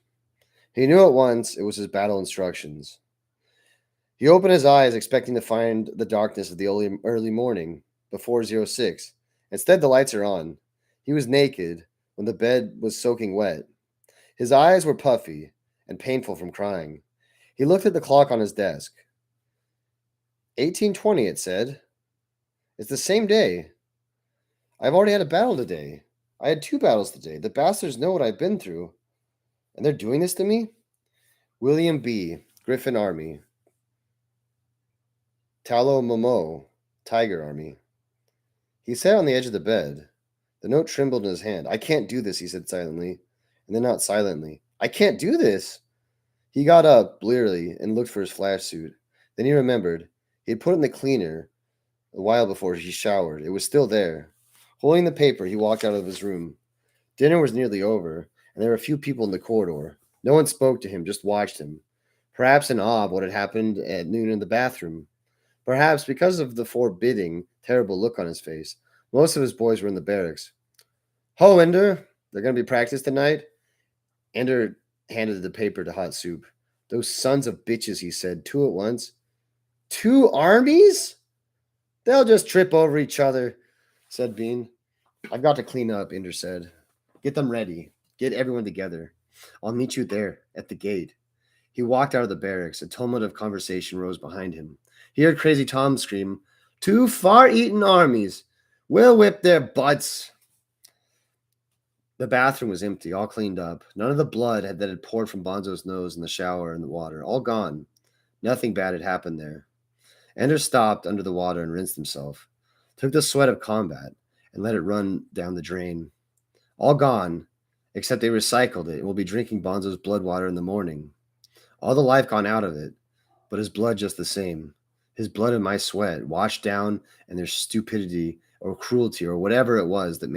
He knew at once it was his battle instructions. He opened his eyes, expecting to find the darkness of the early morning, before 06. Instead, the lights are on. He was naked when the bed was soaking wet. His eyes were puffy and painful from crying. He looked at the clock on his desk. 18:20, it said. It's the same day. I've already had a battle today. I had 2 battles today. The bastards know what I've been through. And they're doing this to me? William B., Griffin Army. Talo Momo, Tiger Army. He sat on the edge of the bed. The note trembled in his hand. "I can't do this," he said silently. And then not silently. "I can't do this." He got up blearily and looked for his flash suit. Then he remembered. He had put it in the cleaner a while before he showered. It was still there. Holding the paper, he walked out of his room. Dinner was nearly over, and there were a few people in the corridor. No one spoke to him, just watched him. Perhaps in awe of what had happened at noon in the bathroom. Perhaps because of the forbidding, terrible look on his face. Most of his boys were in the barracks. "Ho, Ender! They're going to be practice tonight?" Ender handed the paper to Hot Soup. "Those sons of bitches," he said, 2 at once. 2 armies? "They'll just trip over each other," said Bean. "I've got to clean up," Ender said. "Get them ready. Get everyone together. I'll meet you there, at the gate." He walked out of the barracks. A tumult of conversation rose behind him. He heard Crazy Tom scream, "2 far-eaten armies. We'll whip their butts." The bathroom was empty, all cleaned up. None of the blood that had poured from Bonzo's nose in the shower and the water. All gone. Nothing bad had happened there. Ender stopped under the water and rinsed himself. Took the sweat of combat and let it run down the drain. All gone, except they recycled it and will be drinking Bonzo's blood water in the morning. All the life gone out of it, but his blood just the same. His blood and my sweat washed down, and their stupidity or cruelty or whatever it was that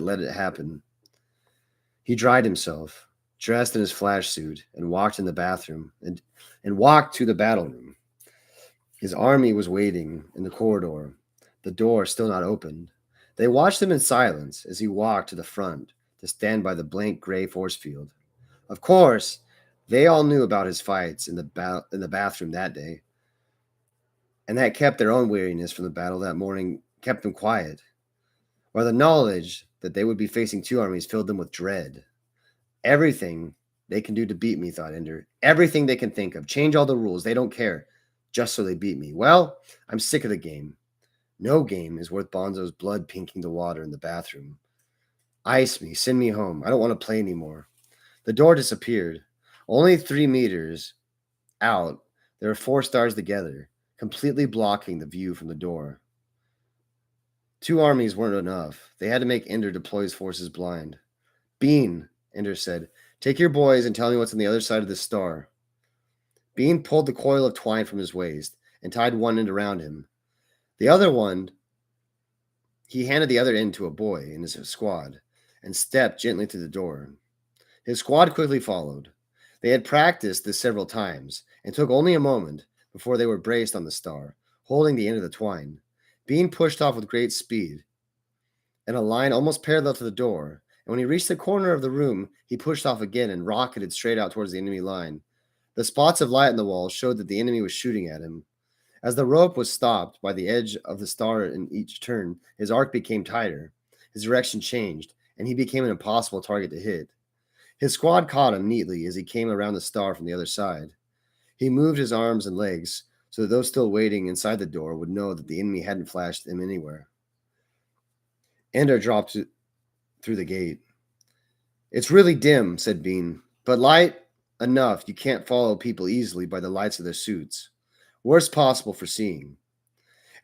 let it happen. He dried himself, dressed in his flash suit, and walked in the bathroom and walked to the battle room. His army was waiting in the corridor, the door still not opened. They watched him in silence as he walked to the front to stand by the blank gray force field. Of course, they all knew about his fights in the bathroom that day, and that kept their own weariness from the battle that morning, kept them quiet. Or the knowledge that they would be facing two armies filled them with dread. Everything they can do to beat me, thought Ender. Everything they can think of. Change all the rules. They don't care. Just so they beat me. Well, I'm sick of the game. No game is worth Bonzo's blood pinking the water in the bathroom. Ice me. Send me home. I don't want to play anymore. The door disappeared. Only 3 meters out, there were 4 stars together, completely blocking the view from the door. 2 armies weren't enough. They had to make Ender deploy his forces blind. Bean, Ender said, take your boys and tell me what's on the other side of this star. Bean pulled the coil of twine from his waist and tied one end around him. The other one, he handed the other end to a boy in his squad and stepped gently to the door. His squad quickly followed. They had practiced this several times and took only a moment before they were braced on the star, holding the end of the twine. Bean pushed off with great speed in a line almost parallel to the door, and when he reached the corner of the room, he pushed off again and rocketed straight out towards the enemy line. The spots of light on the wall showed that the enemy was shooting at him. As the rope was stopped by the edge of the star in each turn, his arc became tighter, his direction changed, and he became an impossible target to hit. His squad caught him neatly as he came around the star from the other side. He moved his arms and legs so that those still waiting inside the door would know that the enemy hadn't flashed him anywhere. Ender dropped through the gate. It's really dim, said Bean, but light enough you can't follow people easily by the lights of their suits. Worst possible for seeing.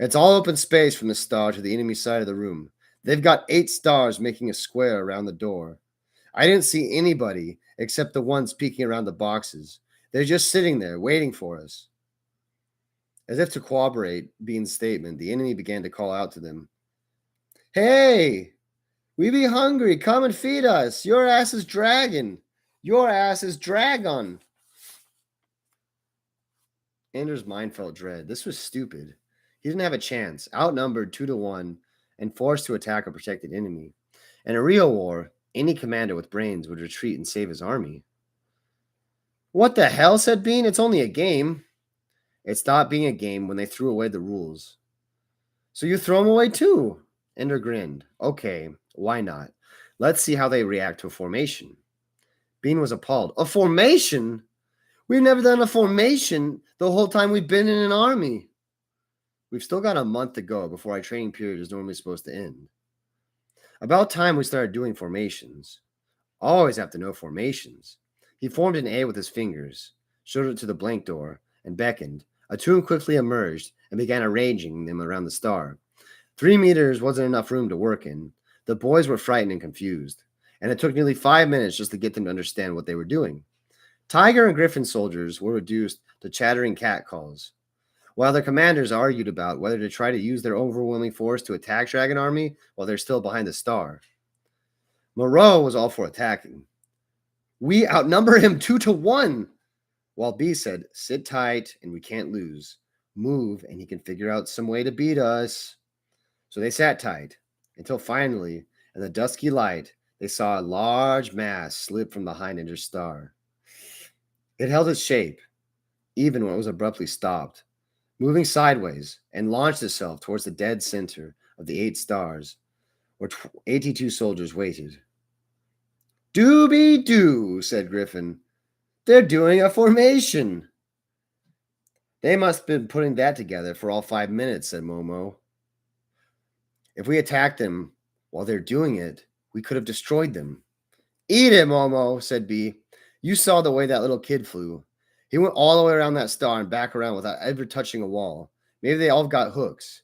It's all open space from the star to the enemy side of the room. They've got 8 stars making a square around the door. I didn't see anybody except the ones peeking around the boxes. They're just sitting there, waiting for us. As if to corroborate Bean's statement, the enemy began to call out to them. Hey, we be hungry. Come and feed us. Your ass is dragon. Your ass is dragon. Ender's mind felt dread. This was stupid. He didn't have a chance, outnumbered 2-1 and forced to attack a protected enemy. In a real war, any commander with brains would retreat and save his army. What the hell, said Bean. It's only a game. It stopped being a game when they threw away the rules. So you throw them away too? Ender grinned. Okay, why not? Let's see how they react to a formation. Bean was appalled. A formation? We've never done a formation the whole time we've been in an army. We've still got a month to go before our training period is normally supposed to end. About time we started doing formations. Always have to know formations. He formed an A with his fingers, showed it to the blank door, and beckoned. A tomb quickly emerged and began arranging them around the star. 3 meters wasn't enough room to work in. The boys were frightened and confused, and it took nearly 5 minutes just to get them to understand what they were doing. Tiger and Griffin soldiers were reduced to chattering cat calls, while their commanders argued about whether to try to use their overwhelming force to attack Dragon Army while they're still behind the star. Moreau was all for attacking. We outnumber him 2-1, while B said, sit tight and we can't lose. Move and he can figure out some way to beat us. So they sat tight until finally, in the dusky light, they saw a large mass slip from behind Ender's star. It held its shape, even when it was abruptly stopped, moving sideways and launched itself towards the dead center of the 8 stars, where 82 soldiers waited. Doobie-doo, said Griffin. They're doing a formation. They must have been putting that together for all 5 minutes, said Momo. If we attacked them while they're doing it, we could have destroyed them. Eat it, Momo, said B. You saw the way that little kid flew. He went all the way around that star and back around without ever touching a wall. Maybe they all got hooks.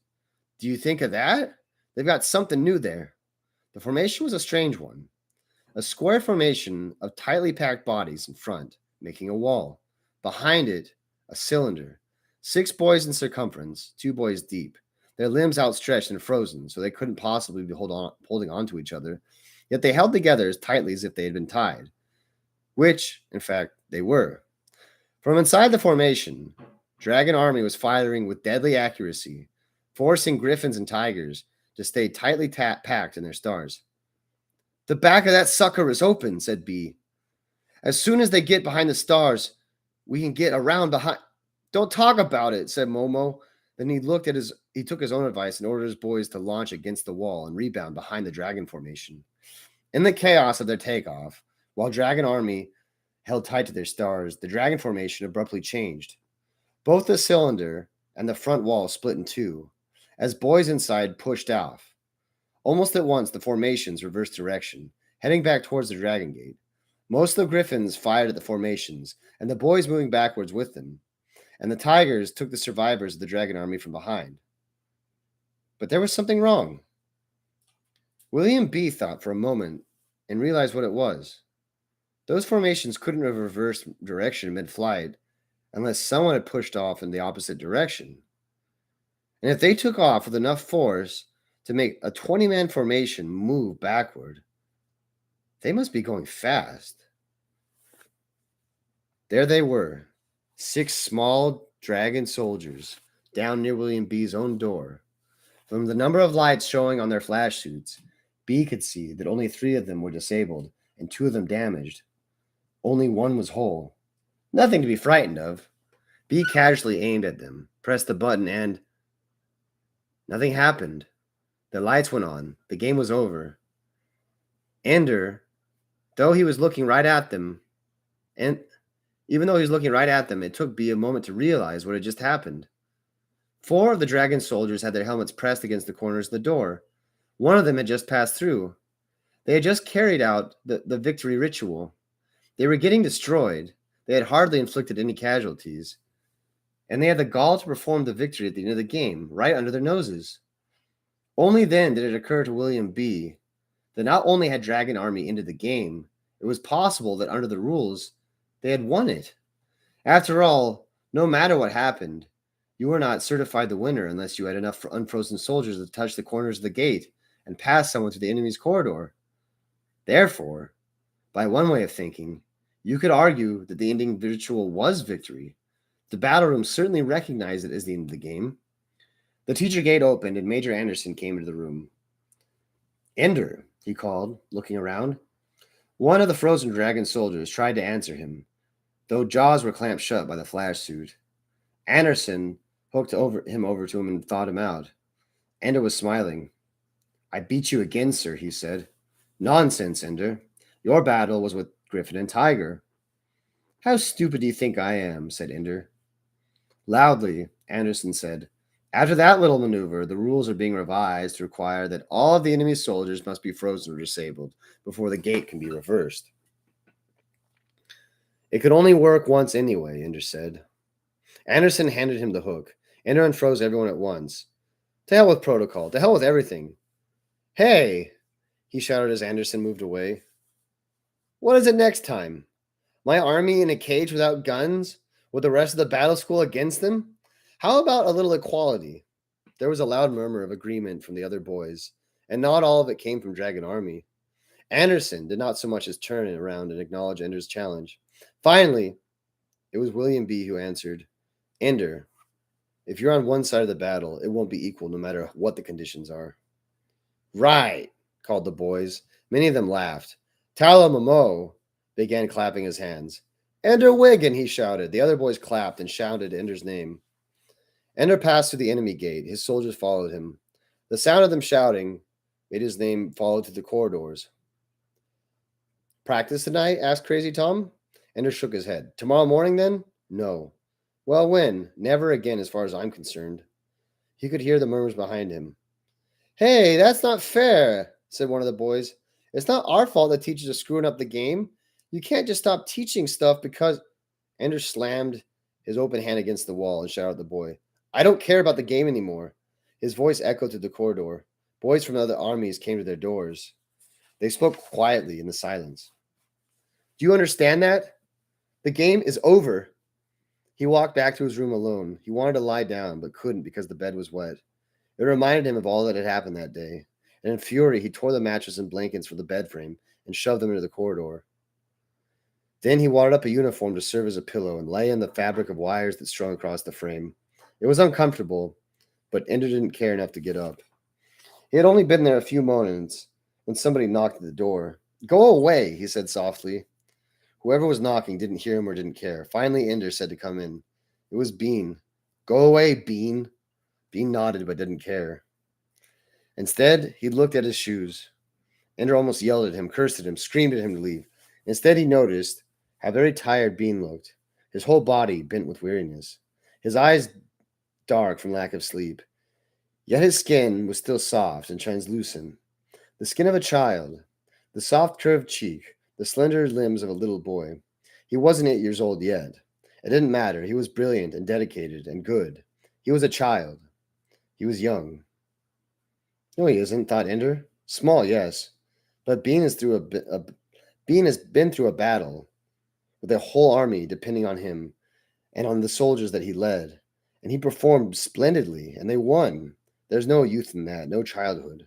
Do you think of that? They've got something new there. The formation was a strange one. A square formation of tightly packed bodies in front, making a wall. Behind it, a cylinder. 6 boys in circumference, 2 boys deep. Their limbs outstretched and frozen, so they couldn't possibly be holding on to each other. Yet they held together as tightly as if they had been tied. Which, in fact, they were. From inside the formation, Dragon Army was firing with deadly accuracy, forcing griffins and tigers to stay tightly packed in their stars. The back of that sucker is open, said B. As soon as they get behind the stars, we can get around behind. Don't talk about it, said Momo. Then he took his own advice and ordered his boys to launch against the wall and rebound behind the dragon formation. In the chaos of their takeoff, while Dragon Army held tight to their stars, the dragon formation abruptly changed. Both the cylinder and the front wall split in two, as boys inside pushed off. Almost at once, the formations reversed direction, heading back towards the Dragon Gate. Most of the griffins fired at the formations, and the boys moving backwards with them, and the tigers took the survivors of the Dragon Army from behind. But there was something wrong. William B. thought for a moment and realized what it was. Those formations couldn't have reversed direction mid-flight unless someone had pushed off in the opposite direction. And if they took off with enough force to make a 20-man formation move backward, they must be going fast. There they were, 6 small dragon soldiers down near William B.'s own door. From the number of lights showing on their flash suits, B could see that only 3 of them were disabled and 2 of them damaged. Only 1 was whole. Nothing to be frightened of. B casually aimed at them, pressed the button, and nothing happened. The lights went on. The game was over. Ender, though he was looking right at them, and even though he was looking right at them, it took B a moment to realize what had just happened. 4 of the dragon soldiers had their helmets pressed against the corners of the door. 1 of them had just passed through. They had just carried out the victory ritual. They were getting destroyed. They had hardly inflicted any casualties. And they had the gall to perform the victory at the end of the game, right under their noses. Only then did it occur to William B. that not only had Dragon Army ended the game, it was possible that under the rules, they had won it. After all, no matter what happened, you were not certified the winner unless you had enough unfrozen soldiers to touch the corners of the gate and pass someone through the enemy's corridor. Therefore, by one way of thinking, you could argue that the ending ritual was victory. The battle room certainly recognized it as the end of the game. The teacher gate opened and Major Anderson came into the room. Ender, he called, looking around. One of the frozen dragon soldiers tried to answer him, though jaws were clamped shut by the flash suit. Anderson hooked him over to him and thawed him out. Ender was smiling. I beat you again, sir, he said. Nonsense, Ender. Your battle was with Griffin and Tiger. How stupid do you think I am, said Ender. Loudly, Anderson said, after that little maneuver, the rules are being revised to require that all of the enemy's soldiers must be frozen or disabled before the gate can be reversed. It could only work once anyway, Ender said. Anderson handed him the hook. Ender unfroze everyone at once. To hell with protocol. To hell with everything. Hey, he shouted as Anderson moved away. What is it next time? My army in a cage without guns, with the rest of the battle school against them? How about a little equality? There was a loud murmur of agreement from the other boys, and not all of it came from Dragon Army. Anderson did not so much as turn around and acknowledge Ender's challenge. Finally, it was William B. who answered, Ender, if you're on one side of the battle, it won't be equal no matter what the conditions are. Right, called the boys. Many of them laughed. Tala Momo began clapping his hands. Ender Wiggin, he shouted. The other boys clapped and shouted Ender's name. Ender passed through the enemy gate. His soldiers followed him. The sound of them shouting made his name follow through the corridors. Practice tonight? Asked Crazy Tom. Ender shook his head. Tomorrow morning, then? No. Well, when? Never again, as far as I'm concerned. He could hear the murmurs behind him. Hey, that's not fair, said one of the boys. It's not our fault that teachers are screwing up the game. You can't just stop teaching stuff because Ender slammed his open hand against the wall and shouted at the boy, I don't care about the game anymore. His voice echoed through the corridor. Boys from other armies came to their doors. They spoke quietly in the silence. Do you understand that? The game is over. He walked back to his room alone. He wanted to lie down, but couldn't because the bed was wet. It reminded him of all that had happened that day. And in fury, he tore the mattress and blankets from the bed frame and shoved them into the corridor. Then he wadded up a uniform to serve as a pillow and lay in the fabric of wires that strung across the frame. It was uncomfortable, but Ender didn't care enough to get up. He had only been there a few moments when somebody knocked at the door. Go away, he said softly. Whoever was knocking didn't hear him or didn't care. Finally, Ender said to come in. It was Bean. Go away, Bean. Bean nodded but didn't care. Instead, he looked at his shoes. Ender almost yelled at him, cursed at him, screamed at him to leave. Instead, he noticed how very tired Bean looked, his whole body bent with weariness, his eyes dark from lack of sleep. Yet his skin was still soft and translucent, the skin of a child, the soft curved cheek, the slender limbs of a little boy. He wasn't 8 years old yet. It didn't matter. He was brilliant and dedicated and good. He was a child. He was young. No, he isn't, thought Ender. Small, yes, but Bean has been through a battle with a whole army depending on him and on the soldiers that he led, and he performed splendidly, and they won. There's no youth in that, no childhood.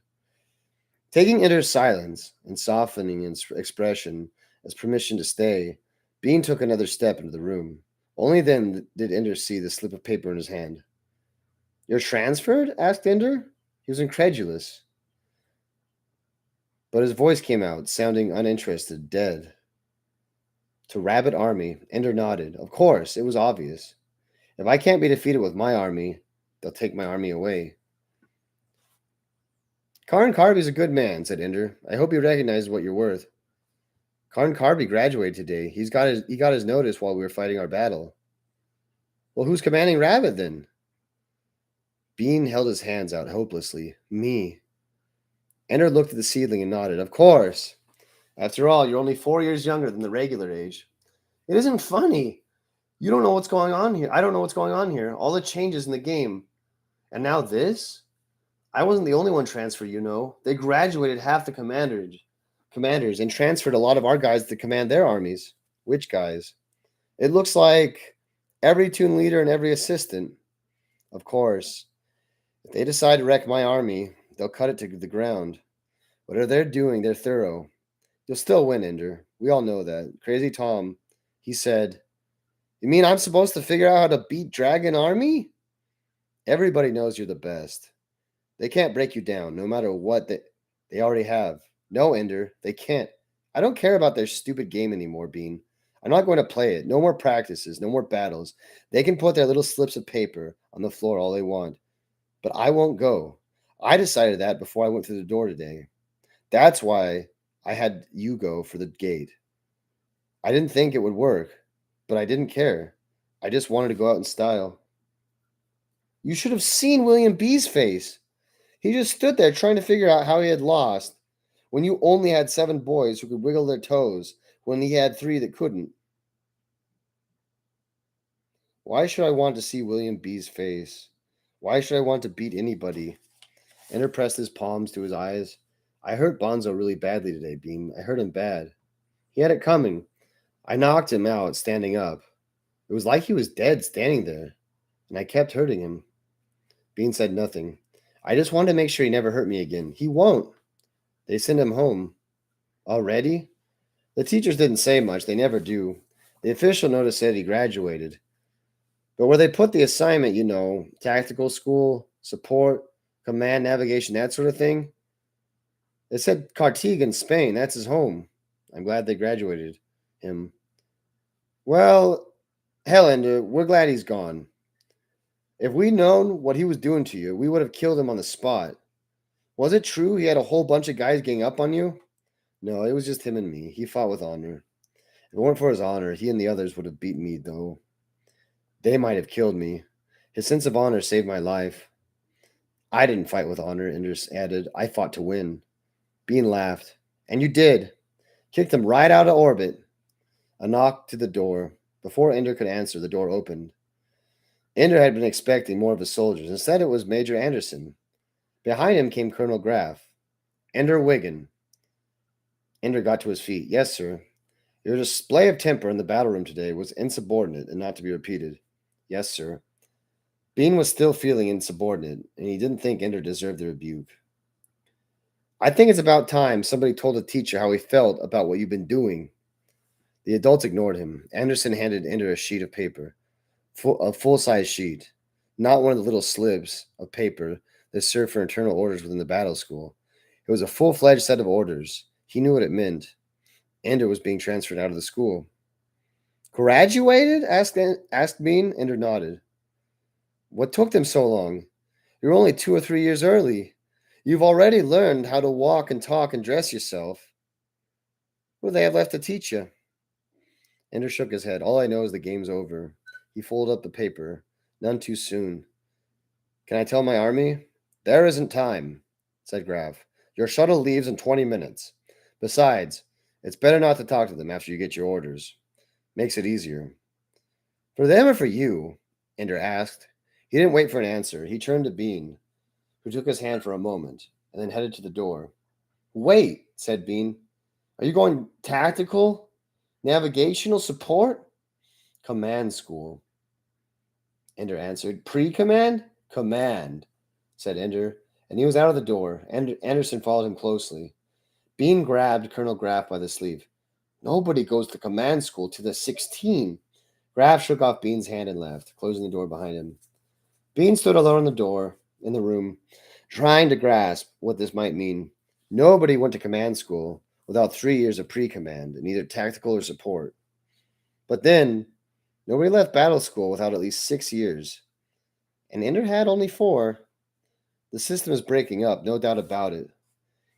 Taking Ender's silence and softening its expression as permission to stay, Bean took another step into the room. Only then did Ender see the slip of paper in his hand. You're transferred? Asked Ender. He was incredulous. But his voice came out, sounding uninterested, dead. To Rabbit Army, Ender nodded. Of course, it was obvious. If I can't be defeated with my army, they'll take my army away. Karn Karby's a good man, said Ender. I hope he recognizes what you're worth. Karn Karby graduated today. He got his notice while we were fighting our battle. Well, who's commanding Rabbit then? Bean held his hands out hopelessly. Me. Ender looked at the seedling and nodded. Of course. After all, you're only 4 years younger than the regular age. It isn't funny. You don't know what's going on here. I don't know what's going on here. All the changes in the game. And now this? I wasn't the only one transferred, you know. They graduated half the commanders and transferred a lot of our guys to command their armies. Which guys? It looks like every toon leader and every assistant. Of course. If they decide to wreck my army, they'll cut it to the ground. Whatever they're doing, they're thorough. You'll still win, Ender. We all know that. Crazy Tom, he said, You mean I'm supposed to figure out how to beat Dragon Army? Everybody knows you're the best. They can't break you down, no matter what they already have. No, Ender, they can't. I don't care about their stupid game anymore, Bean. I'm not going to play it. No more practices, no more battles. They can put their little slips of paper on the floor all they want. But I won't go. I decided that before I went through the door today. That's why I had you go for the gate. I didn't think it would work, but I didn't care. I just wanted to go out in style. You should have seen William B's face. He just stood there trying to figure out how he had lost when you only had 7 boys who could wiggle their toes when he had 3 that couldn't. Why should I want to see William B's face? Why should I want to beat anybody? Ender pressed his palms to his eyes. I hurt Bonzo really badly today, Bean. I hurt him bad. He had it coming. I knocked him out standing up. It was like he was dead standing there, and I kept hurting him. Bean said nothing. I just wanted to make sure he never hurt me again. He won't. They sent him home. Already? The teachers didn't say much. They never do. The official notice said he graduated. But where they put the assignment, you know, tactical school, support, command, navigation, that sort of thing, it said Cartiga in Spain. That's his home. I'm glad they graduated him. Well, hell, Ender, we're glad he's gone. If we'd known what he was doing to you, we would have killed him on the spot. Was it true he had a whole bunch of guys gang up on you? No, it was just him and me. He fought with honor. If it weren't for his honor, he and the others would have beaten me, though. They might have killed me. His sense of honor saved my life. I didn't fight with honor, Enders added. I fought to win. Bean laughed. And you did. Kicked them right out of orbit. A knock to the door. Before Ender could answer, the door opened. Ender had been expecting more of the soldiers. Instead, it was Major Anderson. Behind him came Colonel Graff. Ender Wiggin. Ender got to his feet. Yes, sir. Your display of temper in the battle room today was insubordinate and not to be repeated. Yes, sir. Bean was still feeling insubordinate, and he didn't think Ender deserved the rebuke. I think it's about time somebody told the teacher how he felt about what you've been doing. The adults ignored him. Anderson handed Ender a sheet of paper, a full-size sheet, not one of the little slips of paper that served for internal orders within the battle school. It was a full-fledged set of orders. He knew what it meant. Ender was being transferred out of the school. Graduated? Asked Bean. Ender nodded. What took them so long? You're only 2 or 3 years early. You've already learned how to walk and talk and dress yourself. What do they have left to teach you? Ender shook his head. All I know is the game's over. He folded up the paper. None too soon. Can I tell my army? There isn't time, said Graff. Your shuttle leaves in 20 minutes. Besides, it's better not to talk to them after you get your orders. Makes it easier. For them or for you? Ender asked. He didn't wait for an answer. He turned to Bean, who took his hand for a moment and then headed to the door. Wait, said Bean. Are you going tactical? Navigational support? Command school. Ender answered. Pre-command? Command, said Ender, and he was out of the door. Anderson followed him closely. Bean grabbed Colonel Graff by the sleeve. Nobody goes to command school till they're 16. Graff shook off Bean's hand and left, closing the door behind him. Bean stood alone in the room, trying to grasp what this might mean. Nobody went to command school without 3 years of pre-command in either tactical or support. But then, nobody left battle school without at least 6 years. And Ender had only 4. The system is breaking up, no doubt about it.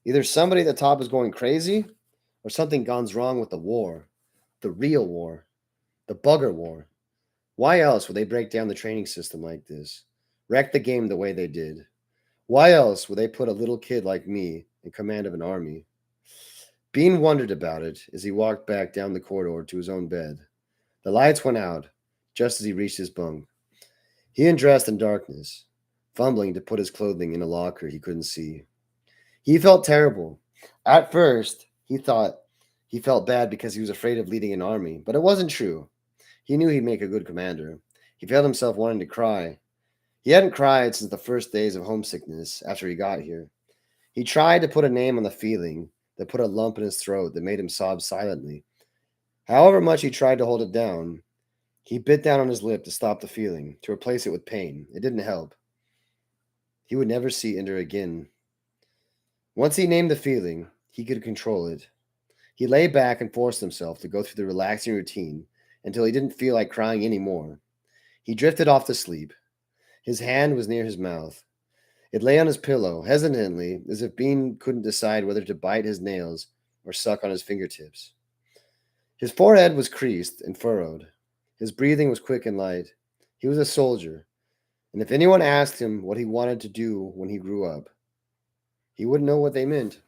Either somebody at the top is going crazy, or something gone's wrong with the war. The real war. The bugger war. Why else would they break down the training system like this? Wreck the game the way they did? Why else would they put a little kid like me in command of an army? Bean wondered about it as he walked back down the corridor to his own bed. The lights went out just as he reached his bunk. He undressed in darkness, fumbling to put his clothing in a locker he couldn't see. He felt terrible. At first, he thought he felt bad because he was afraid of leading an army, but it wasn't true. He knew he'd make a good commander. He felt himself wanting to cry. He hadn't cried since the first days of homesickness after he got here. He tried to put a name on the feeling that put a lump in his throat that made him sob silently. However much he tried to hold it down, he bit down on his lip to stop the feeling, to replace it with pain. It didn't help. He would never see Ender again. Once he named the feeling, he could control it. He lay back and forced himself to go through the relaxing routine until he didn't feel like crying anymore. He drifted off to sleep. His hand was near his mouth. It lay on his pillow, hesitantly, as if Bean couldn't decide whether to bite his nails or suck on his fingertips. His forehead was creased and furrowed. His breathing was quick and light. He was a soldier, and if anyone asked him what he wanted to do when he grew up, he wouldn't know what they meant.